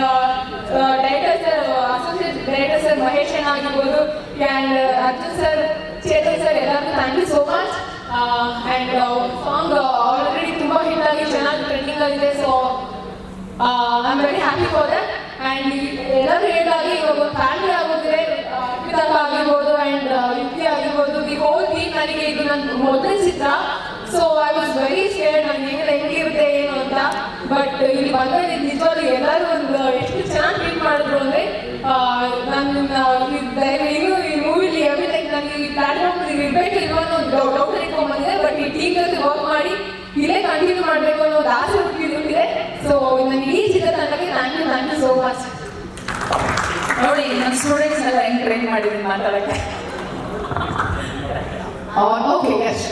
director sir, associate director sir Mahesh ಅಣ್ಣ ಆಗಿರ್ಬೋದು, and Arjun sir, Chetan sir, ಎಲ್ಲರಿಗೂ thank you so much. And song already ತುಂಬ ಹಿಟ್ ಆಗಿ ಚೆನ್ನಾಗಿ ಟ್ರೆಂಡಿಂಗ್ ಆಗಿದೆ. So I am very happy for that. And ಎಲ್ಲರೂ ಹೇಳಾಗಿ ಇವಾಗ ಫ್ಯಾಮಿಲಿ ಆಗೋದ್ರೆ ಪಿತಾಕ ಆಗಿರ್ಬೋದು ಆ್ಯಂಡ್ ಯುಕ್ತಿ ಆಗಿರ್ಬೋದು, ದಿ ಹೋಲ್ ಟೀಮ್. ನನಗೆ ಇದು ನನ್ನ ಮೊದಲನೇ ಚಿತ್ರ. So I was very scared, ನನಗೆ ಹೆಂಗಿರುತ್ತೆ ಏನು ಅಂತ. ಬಟ್ ಇಲ್ಲಿ ಬಂದರೆ ನಿಜವಾಗ್ಲೂ ಎಲ್ಲರೂ ಒಂದು ಎಷ್ಟು ಚೆನ್ನಾಗಿ ಟ್ರೀಟ್ ಮಾಡಿದ್ರು ಅಂದರೆ ಇನ್ನೂ ಈ ಮೂವಿಲಿ ಎವ್ರಿಥಿಂಗ್ ನನಗೆ ಈ ಪ್ಲಾಟ್ಫಾರ್ಮ್ ಇರಬೇಕು ಇಲ್ವೋ ಅನ್ನೋ ಒಂದು ಡೌಟ್ ಇಟ್ಕೊಂಡ್ಬಂದಿದೆ. ಬಟ್ ಈ ಟೀಮ್ ಜೊತೆ ವರ್ಕ್ ಮಾಡಿ ಇಲ್ಲೇ ಕಂಟಿನ್ಯೂ ಮಾಡಬೇಕು ಅನ್ನೋ ಒಂದು ಆಸೆ ಹುಟ್ಟಿದೆ. ಸೊ ನನಗೆ ಈ ಚಿತ್ರತಂಡಕ್ಕೆ ಥ್ಯಾಂಕ್ ಯು ಸೋ ಮಚ್. ನೋಡಿ ನಮ್ಮ ಸ್ಟೂಡೆಂಟ್ಸ್ ಎಲ್ಲ ಹೆಂಗೆ ಟ್ರೈನ್ ಮಾಡಿದ್ದೀನಿ ಮಾತಾಡೋಕ್ಕೆ. Okay, S.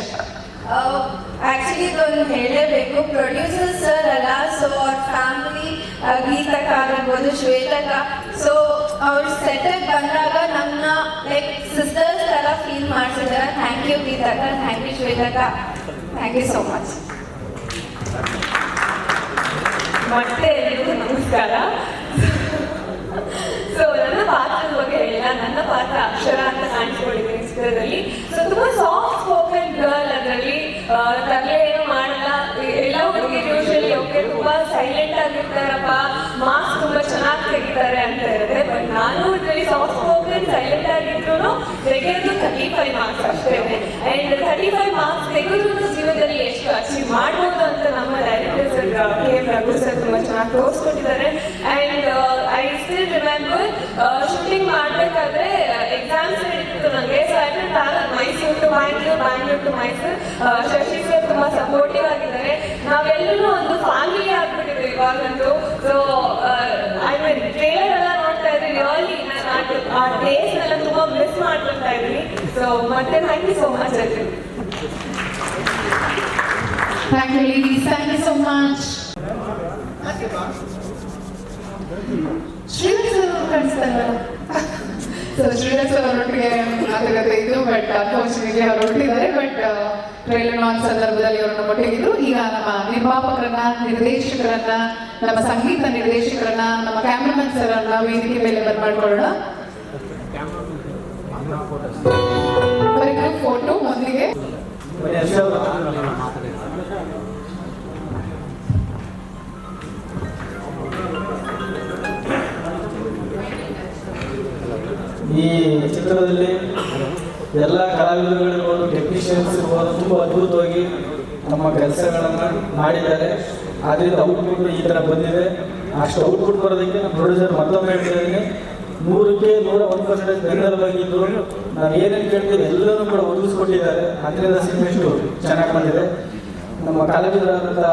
ಆ್ಯಕ್ಚುಲಿ ಇದೊಂದು ಹೇಳಲೇಬೇಕು, ಪ್ರೊಡ್ಯೂಸರ್ ಸರ್ ಅಲ್ಲ, ಸೊ ಅವ್ರ ಫ್ಯಾಮಿಲಿ ಗೀತಕ್ಕ ಆಗಿರ್ಬೋದು, ಶ್ವೇತಕ್ಕ. ಸೊ ಅವ್ರ ಸೆಟಪ್ ಬಂದಾಗ ನಮ್ಮನ್ನ ಲೈಕ್ ಸಿಸ್ಟರ್ಸ್ ಥರ ಫೀಲ್ ಮಾಡ್ತಿದ್ದಾರೆ. ಥ್ಯಾಂಕ್ ಯು ಗೀತಕ್ಕ, ಥ್ಯಾಂಕ್ ಯು ಶ್ವೇತಕ್ಕ, ಥ್ಯಾಂಕ್ ಯು ಸೋ ಮಚ್. ಮತ್ತೆ ಎಲ್ರಿಗೂ ನಮಸ್ಕಾರ. ಸೊ ನನ್ನ ಪಾತ್ರದ ಬಗ್ಗೆ ಹೇಳಿಲ್ಲ. ನನ್ನ ಪಾತ್ರ ಅಕ್ಷರ ಅಂತ ಕಾಣಿಸ್ಕೊಂಡಿದ್ದೀನಿ ಚಿತ್ರದಲ್ಲಿ. ಸೊ ತುಂಬ ಸಾಫ್ಟ್ ಸ್ಪೋಕನ್ ಗರ್ಲ್. ಅದರಲ್ಲಿ ತರಲೆ ಏನು ಮಾಡಲ್ಲ. ಎಲ್ಲ ಹುಡುಗಿರು ಯೂಶಲಿ ಓಕೆ ತುಂಬ ಸೈಲೆಂಟ್ ಆಗಿರ್ತಾರಪ್ಪ, ಮಾರ್ಕ್ಸ್ ತುಂಬ ಚೆನ್ನಾಗಿ ತೆಗಿತಾರೆ ಅಂತ ಇರುತ್ತೆ. ಬಟ್ ನಾನು ಇದರಲ್ಲಿ ಸಾಫ್ಟ್ ಸ್ಪೋಕನ್ ಸೈಲೆಂಟ್ ಆಗಿದ್ರು ತೆಗೆಯೋದು 35 ಮಾರ್ಕ್ಸ್ ಅಷ್ಟೇ. ಆ್ಯಂಡ್ 35 ಮಾರ್ಕ್ಸ್ ತೆಗೆದ್ರು ಜೀವನದಲ್ಲಿ ಎಷ್ಟು ಅಚೀವ್ ಮಾಡ್ಬೋದು ಅಂತ ನಮ್ಮ director sir KM Raghu sir ತುಂಬ ಚೆನ್ನಾಗಿ ತೋರಿಸ್ಕೊಟ್ಟಿದ್ದಾರೆ. And I still remember shooting ಮಾಡಬೇಕಾದ್ರೆ ಎಕ್ಸಾಮ್ಸ್ ಇತ್ತು ನನಗೆ. So I Mysuru to Bangalore, Bangalore to Mysuru. Shashi sir ತುಂಬ ಸಪೋರ್ಟಿವ್ ಆಗಿದ್ದಾರೆ. ನಾವೆಲ್ಲರೂ ಒಂದು ಫ್ಯಾಮಿಲಿ ಆಗ್ಬಿಟ್ಟಿದ್ವಿ ಇವಾಗಂತೂ. ಸೊ ಐ ಮೀನ್ ಟ್ರೇಲರ್ ಎಲ್ಲ ನೋಡ್ತಾ ಇದ್ರಿ, ರಿಯಲಿ ಆ ಡೇಸ್ ಎಲ್ಲ ತುಂಬ ಮಿಸ್ ಮಾಡ್ಕೊಳ್ತಾ ಇದ್ದೀನಿ. ಸೊ ಮತ್ತೆ thank you so much. Thank you ladies, thank you so much. Sridhar sir ಕಾಣಿಸ್ತಾರಲ್ಲ. ಸೊ ಶ್ರೀಧರ್ ಸರ್ ಅವರೊಟ್ಟಿಗೆ ಮಾತುಕತೆ ಇದ್ದು, ಬಟ್ ಅನ್ಫಾರ್ಚುನೇಟ್ಲಿ ಅವರು ಹೊರಟಿದ್ದಾರೆ. ಬಟ್ ಟ್ರೈಲರ್ ಲಾಂಚ್ ಸಂದರ್ಭದಲ್ಲಿ ಅವರನ್ನು ಒಟ್ಟಿಗಿದ್ದು, ಈಗ ನಮ್ಮ ನಿರ್ಮಾಪಕರನ್ನ, ನಿರ್ದೇಶಕರನ್ನ, ನಮ್ಮ ಸಂಗೀತ ನಿರ್ದೇಶಕರನ್ನ, ನಮ್ಮ ಕ್ಯಾಮ್ರಾಮನ್ ಸರ್ ಅನ್ನ ವೇದಿಕೆ ಮೇಲೆ ಬರ್ಮಾಡ್ಕೊಳ್ಳೋಣ. ಫೋಟೋ ಮೊದಲಿಗೆ ಈ ಚಿತ್ರದಲ್ಲಿ ಎಲ್ಲ ಕಲಾವಿದರುಗಳಿರ್ಬೋದು, ಟೆಕ್ನಿಷಿಯನ್ಸ್ ಇರ್ಬೋದು, ತುಂಬ ಅದ್ಭುತವಾಗಿ ನಮ್ಮ ಕೆಲಸಗಳನ್ನು ಮಾಡಿದ್ದಾರೆ. ಆದ್ದರಿಂದ ಔಟ್ಪುಟ್ ಈ ಥರ ಬಂದಿದೆ. ಅಷ್ಟು ಔಟ್ಪುಟ್ ಬರೋದಕ್ಕೆ ನಮ್ಮ ಪ್ರೊಡ್ಯೂಸರ್ ಮತ್ತೊಮ್ಮೆ ಹೇಳ್ತಿದ್ದೀನಿ, 100ಕ್ಕೆ 101% ಬೆಂಬಲವಾಗಿದ್ದರು. ನಾವು ಏನೇನು ಕೇಳ್ತೀವಿ ಎಲ್ಲರೂ ಕೂಡ ಒದಗಿಸ್ಕೊಟ್ಟಿದ್ದಾರೆ. ಅದರಿಂದ ಸಿನಿಮಾ ಇಷ್ಟು ಚೆನ್ನಾಗಿ ಬಂದಿದೆ. ನಮ್ಮ ಕಲಾವಿದರಾದಂಥ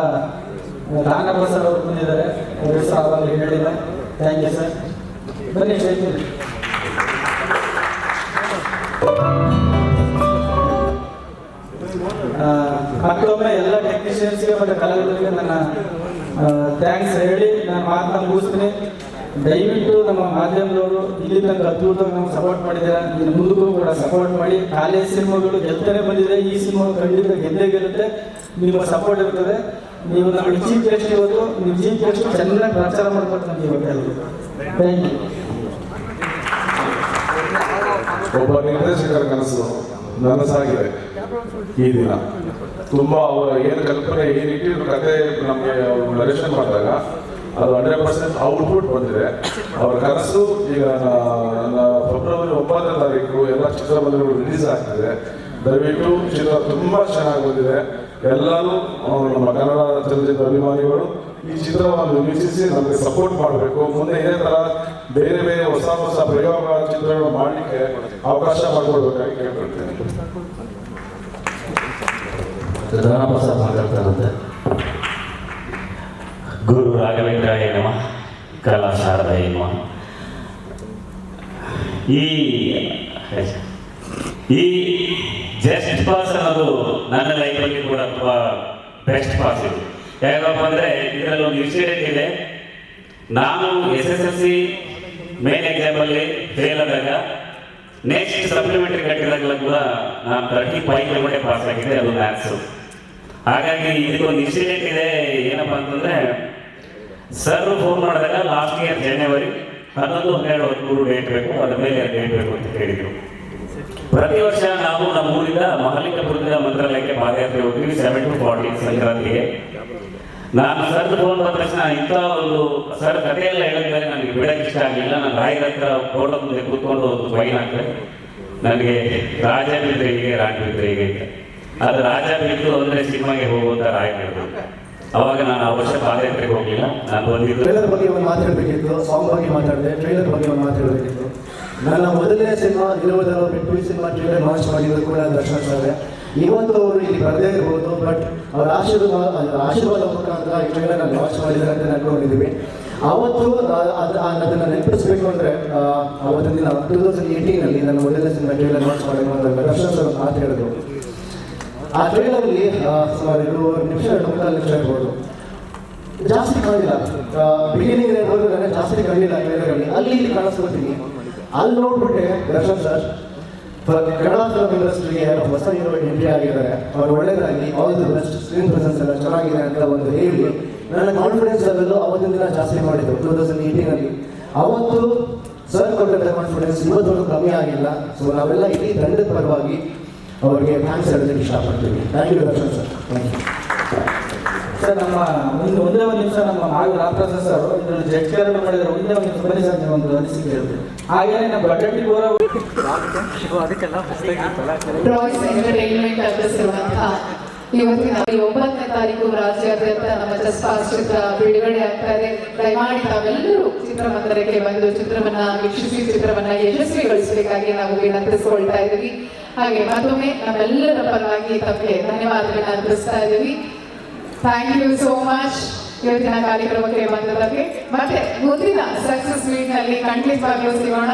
ದಾನಪ್ಪ ಸರ್ ಅವರು ಬಂದಿದ್ದಾರೆ, ಅವ್ರ ಹೆಸರು ಆವಾಗಲೇ ಹೇಳಿಲ್ಲ. Thank you sir. ಬನ್ನಿ ಸ್ಟೇಜ್ ಮೇಲೆ. ಮತ್ತೊಮ್ಮೆ ಎಲ್ಲ ಟೆಕ್ನಿಷಿಯನ್ಸ್ಗೆ ಮತ್ತು ಕಲಾವಿದರಿಗೆ ನನ್ನ ಥ್ಯಾಂಕ್ಸ್ ಹೇಳಿ ನಾನು ಮಾತನ್ನ ಮುಗಿಸ್ತೀನಿ. ದಯವಿಟ್ಟು ನಮ್ಮ ಮಾಧ್ಯಮದವರು ಇಲ್ಲಿ ತನಕ ಅದ್ಭುತವಾಗಿ ನಮ್ಗೆ ಸಪೋರ್ಟ್ ಮಾಡಿದ್ದಾರೆ. ಇನ್ನು ಮುಂದಕ್ಕೂ ಕೂಡ ಸಪೋರ್ಟ್ ಮಾಡಿ. ಕಾಲೇಜ್ ಸಿನಿಮಾಗಳು ಗೆಲ್ತಾನೆ ಬಂದಿದೆ, ಈ ಸಿನಿಮಾ ಖಂಡಿತ ಗೆದ್ದೇ ಗೆಲ್ಲುತ್ತೆ. ನಿಮ್ಮ ಸಪೋರ್ಟ್ ಇರ್ತದೆ. ನೀವು ನಮಗೆ ಚೀಫ್ ಗೆಸ್ಟ್ ಇವತ್ತು, ನೀವು ಚೀಫ್ ಗೆಸ್ಟ್ ಚೆನ್ನಾಗಿ ಪ್ರಚಾರ ಮಾಡ್ಬೇಕು ನಮಗೆ ಇವತ್ತು. Thank you. ಒಬ್ಬ ನಿರ್ದೇಶಕರ ಕನಸು ನನಸಾಗಿದೆ ಈ ದಿನ. ತುಂಬ ಅವರ ಏನು ಕಲ್ಪನೆ ಏನು ಇಟ್ಟಿರೋ ಕತೆ ನಮಗೆ ನರೇಷನ್ ಮಾಡಿದಾಗ ಅದು 100% ಔಟ್ಪುಟ್ ಬಂದಿದೆ. ಅವರ ಕನಸು ಈಗ ಫೆಬ್ರವರಿ 9ನೇ ತಾರೀಕು ಎಲ್ಲ ಚಿತ್ರಮಂದಿರಗಳು ರಿಲೀಸ್ ಆಗ್ತಿದೆ. ದಯವಿಟ್ಟು ಚಿತ್ರ ತುಂಬ ಚೆನ್ನಾಗಿ ಬಂದಿದೆ. ಎಲ್ಲರೂ ನಮ್ಮ ಕನ್ನಡ ಚಲನಚಿತ್ರ ಅಭಿಮಾನಿಗಳು ಈ ಚಿತ್ರವನ್ನು ವೀಕ್ಷಿಸಿ ನಮಗೆ ಸಪೋರ್ಟ್ ಮಾಡಬೇಕು. ಮುಂದೆ ಇದೇ ಥರ ಬೇರೆ ಬೇರೆ ಹೊಸ ಹೊಸ ಪ್ರಯೋಗ ಚಿತ್ರಗಳು ಮಾಡಲಿಕ್ಕೆ ಅವಕಾಶ ಮಾಡಿಕೊಡ್ಬೇಕಾಗಿ ಕೇಳ್ಕೊಳ್ತೇನೆ. ಧನಪ್ರಸಾದ್ ಮಾತಾಡ್ತಾರಂತೆ. ಗುರು ರಾಘವೇಂದ್ರಾಯ ನಮಃ, ಕಲಾ ಶಾರದಾಯ ನಮಃ. ಈ ಜಸ್ಟ್ ಪಾಸ್ ಅನ್ನೋದು ನನ್ನ ಲೈಫಲ್ಲಿ ಕೂಡ ತುಂಬ ಬೆಸ್ಟ್ ಪಾಸ್ ಇದು. ಯಾಕಪ್ಪ ಅಂದರೆ ಇದರಲ್ಲಿ ಒಂದು ಇನ್ಸಿಡೆಂಟ್ ಇದೆ. ನಾನು SSLC ಮೇನ್ ಎಕ್ಸಾಮಲ್ಲಿ ಫೇಲ್ ಆದಾಗ ನೆಕ್ಸ್ಟ್ ಸಪ್ಲಿಮೆಂಟರಿ ಕಟ್ಟಿದಾಗಲೂ ಕೂಡ ನಾನು 35 ಕಿಲೋಮೀಟರ್ ಪಾಸ್ ಆಗಿದೆ, ಅದು ಮ್ಯಾಥ್ಸು. ಹಾಗಾಗಿ ಇದಕ್ಕೊಂದು ಇನ್ಸಿಡೆಂಟ್ ಇದೆ. ಏನಪ್ಪ ಅಂತಂದರೆ ಸರ್ ಫೋನ್ ಮಾಡಿದಾಗ ಲಾಸ್ಟ್ ಇಯರ್ ಜನವರಿ 11-12 ಡೇಟ್ ಬೇಕು, ಅದ್ರ ಮೇಲೆ ಡೇಟ್ ಬೇಕು ಅಂತ ಹೇಳಿದರು. ಪ್ರತಿ ವರ್ಷ ನಾವು ನಮ್ಮ ಊರಿಂದ ಮಹಾಲಿಂಗಪುರದಿಂದ ಮಂತ್ರಾಲಯಕ್ಕೆ ಪಾದಯಾತ್ರೆ ಹೋಗ್ತೀವಿ 7 to 14 ಸಂಕ್ರಾಂತಿಗೆ. ನಾನು ಸರ್ ಫೋನ್ ಬಂದ ತಕ್ಷಣ ಇಂಥ ಒಂದು ಸರ್ ಕಥೆಯೆಲ್ಲ ಹೇಳಿದ್ಮೇಲೆ ನನಗೆ ಬಿಡೋಕ್ಕೆ ಇಷ್ಟ ಆಗಲಿಲ್ಲ. ನಾನು ರಾಯರ ಹತ್ರ ಫೋಟೋ ಮುಂದೆ ಕೂತ್ಕೊಂಡು ಒಂದು ಫೈನ್ ಹಾಕ್ತೆ. ನನಗೆ ರಾಜ ಬಿದ್ದರೆ ಹೀಗೆ, ರಾಣಿ ಬಿದ್ದರೆ ಹೀಗೆ ಅಂತ. ಅದು ರಾಜ ಬಿದ್ದು ಅಂದರೆ ಸಿನಿಮಾಗೆ ಹೋಗುವಂಥ ರಾಯ ಹೇಳಿದ್ರು. ಅವಾಗ ನಾನು ಆ ವರ್ಷ ಪಾದಯಾತ್ರೆಗೆ ಹೋಗಲಿಲ್ಲ. ನಾನು ಬಂದಿದ್ದು ಟ್ರೈಲರ್ ಬಗ್ಗೆ ಒಂದು ಮಾತಾಡಬೇಕಿತ್ತು, ಸಾಂಗ್ ಬಗ್ಗೆ ಮಾತಾಡಿದೆ, ಟ್ರೈಲರ್ ಬಗ್ಗೆ ಒಂದು ಮಾತಾಡಬೇಕಿತ್ತು. ನನ್ನ ಮೊದಲನೇ ಸಿನಿಮಾ ಇರುವುದರ ಬಿಟ್ಟು ಈ ಸಿನಿಮಾ ಟ್ರೈಲರ್ ಲಾಂಚ್ ಮಾಡಿದ್ರು ಕೂಡ ದರ್ಶನ್ ಸರ್. ಇವತ್ತು ಅವರು ಇಲ್ಲಿ ಬರದೇ ಇರ್ಬೋದು, ಬಟ್ ಅವರ ಆಶೀರ್ವಾದ ಮುಖಾಂತರ ಈ ಟ್ರೈಲರ್ನ ಲಾಂಚ್ ಮಾಡಿದ್ದಾರೆ ಅಂತ ಅನ್ಕೊಂಡಿದ್ದೀವಿ. ಆವತ್ತು ಅದನ್ನು ನೆನಪಿಸಬೇಕು ಅಂದರೆ ಅವತ್ತಿನ ದಿನ 2018 ನನ್ನ ಮೊದಲನೇ ಸಿನಿಮಾ ಟ್ರೈಲರ್ ಲಾಂಚ್ ಮಾಡಬೇಕು ದರ್ಶನ್ ಸರ್ ಮಾತು ಹೇಳಿದ್ರು. ಆ ಟ್ರೈಲರಲ್ಲಿ ಸುಮಾರು 2 ನಿಮಿಷ 2-3 ನಿಮಿಷ ಇರ್ಬೋದು, ಜಾಸ್ತಿ ಕಾಣಿಲ್ಲ. ಬಿಗಿನಿಂಗ್ ಇರ್ಬೋದು, ನನಗೆ ಜಾಸ್ತಿ ಕಾಣಿಲ್ಲ ಟ್ರೈಲರಲ್ಲಿ. ಅಲ್ಲಿ ಇಲ್ಲಿ ಕಾಣಿಸ್ಕೊಳ್ತೀನಿ. ಅಲ್ಲಿ ನೋಡ್ಬಿಟ್ಟೆ ದರ್ಶನ್ ಸರ್ ಕನ್ನಡ ಫಿಲ್ಮ್ ಇಂಡಸ್ಟ್ರಿಗೆ ಹೊಸ ಹೀರೋ ಎಂಟ್ರಿ ಆಗಿದ್ದಾರೆ, ಅವ್ರು ಒಳ್ಳೆಯದಾಗಿ all the best, screen presence ಎಲ್ಲ ಚೆನ್ನಾಗಿದೆ ಅಂತ ಒಂದು ಹೇಳಿ ನನ್ನ ಕಾನ್ಫಿಡೆನ್ಸ್ ಲೆವೆಲ್ ಅವತ್ತಿನ ದಿನ ಜಾಸ್ತಿ ಮಾಡಿದ್ರು 2018. ಅವತ್ತು ಸರ್ ಕೊಟ್ಟಿದ್ದ ಕಾನ್ಫಿಡೆನ್ಸ್ ಇವತ್ತು ಕಮ್ಮಿ ಆಗಿಲ್ಲ. ಸೊ ನಾವೆಲ್ಲ ಇಡೀ ತಂಡದ ಪರವಾಗಿ ಅವರಿಗೆ ಥ್ಯಾಂಕ್ಸ್ ಹೇಳೋದಕ್ಕೆ ಇಷ್ಟಪಡ್ತೀವಿ. Thank you Darshan sir. Thank you sir. ನಮ್ಮ ಒಂದೇ ಒಂದು ನಿಮಿಷ ನಮ್ಮ ಮಾವಿ ರಾಮಪ್ರಸಾದ್ ಸರ್ ಇದನ್ನು ಜಡ್ ಕ್ಯಾರೆಕ್ಟರ್ ಮಾಡಿದರೆ ಒಂದೇ ಒಂದು ನಿಮಿಷ ಬನ್ನಿ ಸರ್, ನೀವು ಒಂದು ಅನಿಸಿಕೆ ಹೇಳ್ತೀವಿ. ಹಾಗೆಯೇ ನಮ್ಮ ಬಡ್ಡಟ್ಟಿ ಗೋರ ರಾಯ್ಸ್ ಎಂಟರ್ಟೈನ್ಮೆಂಟ್ ಅರ್ಪಿಸಿರುವಂತಹ ಇವತ್ತಿನ 9ನೇ ತಾರೀಕು ರಾಜ್ಯಾದ್ಯಂತ ನಮ್ಮ ಜಸ್ಪಾಸ್ ಚಿತ್ರ ಬಿಡುಗಡೆ ಆಗ್ತಾ ಇದೆ. ದಯಮಾಡಿ ತಾವೆಲ್ಲರೂ ಚಿತ್ರಮಂದಿರಕ್ಕೆ ಬಂದು ಚಿತ್ರವನ್ನ ವೀಕ್ಷಿಸಿ ಚಿತ್ರವನ್ನ ಯಶಸ್ವಿಗೊಳಿಸಬೇಕಾಗಿ ನಾವು ವಿನಂತಿಸಿಕೊಳ್ತಾ ಇದ್ದೀವಿ. ಹಾಗೆ ಮತ್ತೊಮ್ಮೆ ನಮ್ಮೆಲ್ಲರ ಪರವಾಗಿ ತಮಗೆ ಧನ್ಯವಾದಗಳನ್ನ ಅರ್ಪಿಸ್ತಾ ಇದ್ದೀವಿ. ಥ್ಯಾಂಕ್ ಯು ಸೋ ಮಚ್ ಇವತ್ತಿನ ಕಾರ್ಯಕ್ರಮಕ್ಕೆ ಬಂದದಕ್ಕೆ. ಮತ್ತೆ ಮುಂದಿನ ಸಕ್ಸಸ್ ಮೀಟ್ ನಲ್ಲಿ ಖಂಡಿತವಾಗ್ಲೂ ಸಿಗೋಣ.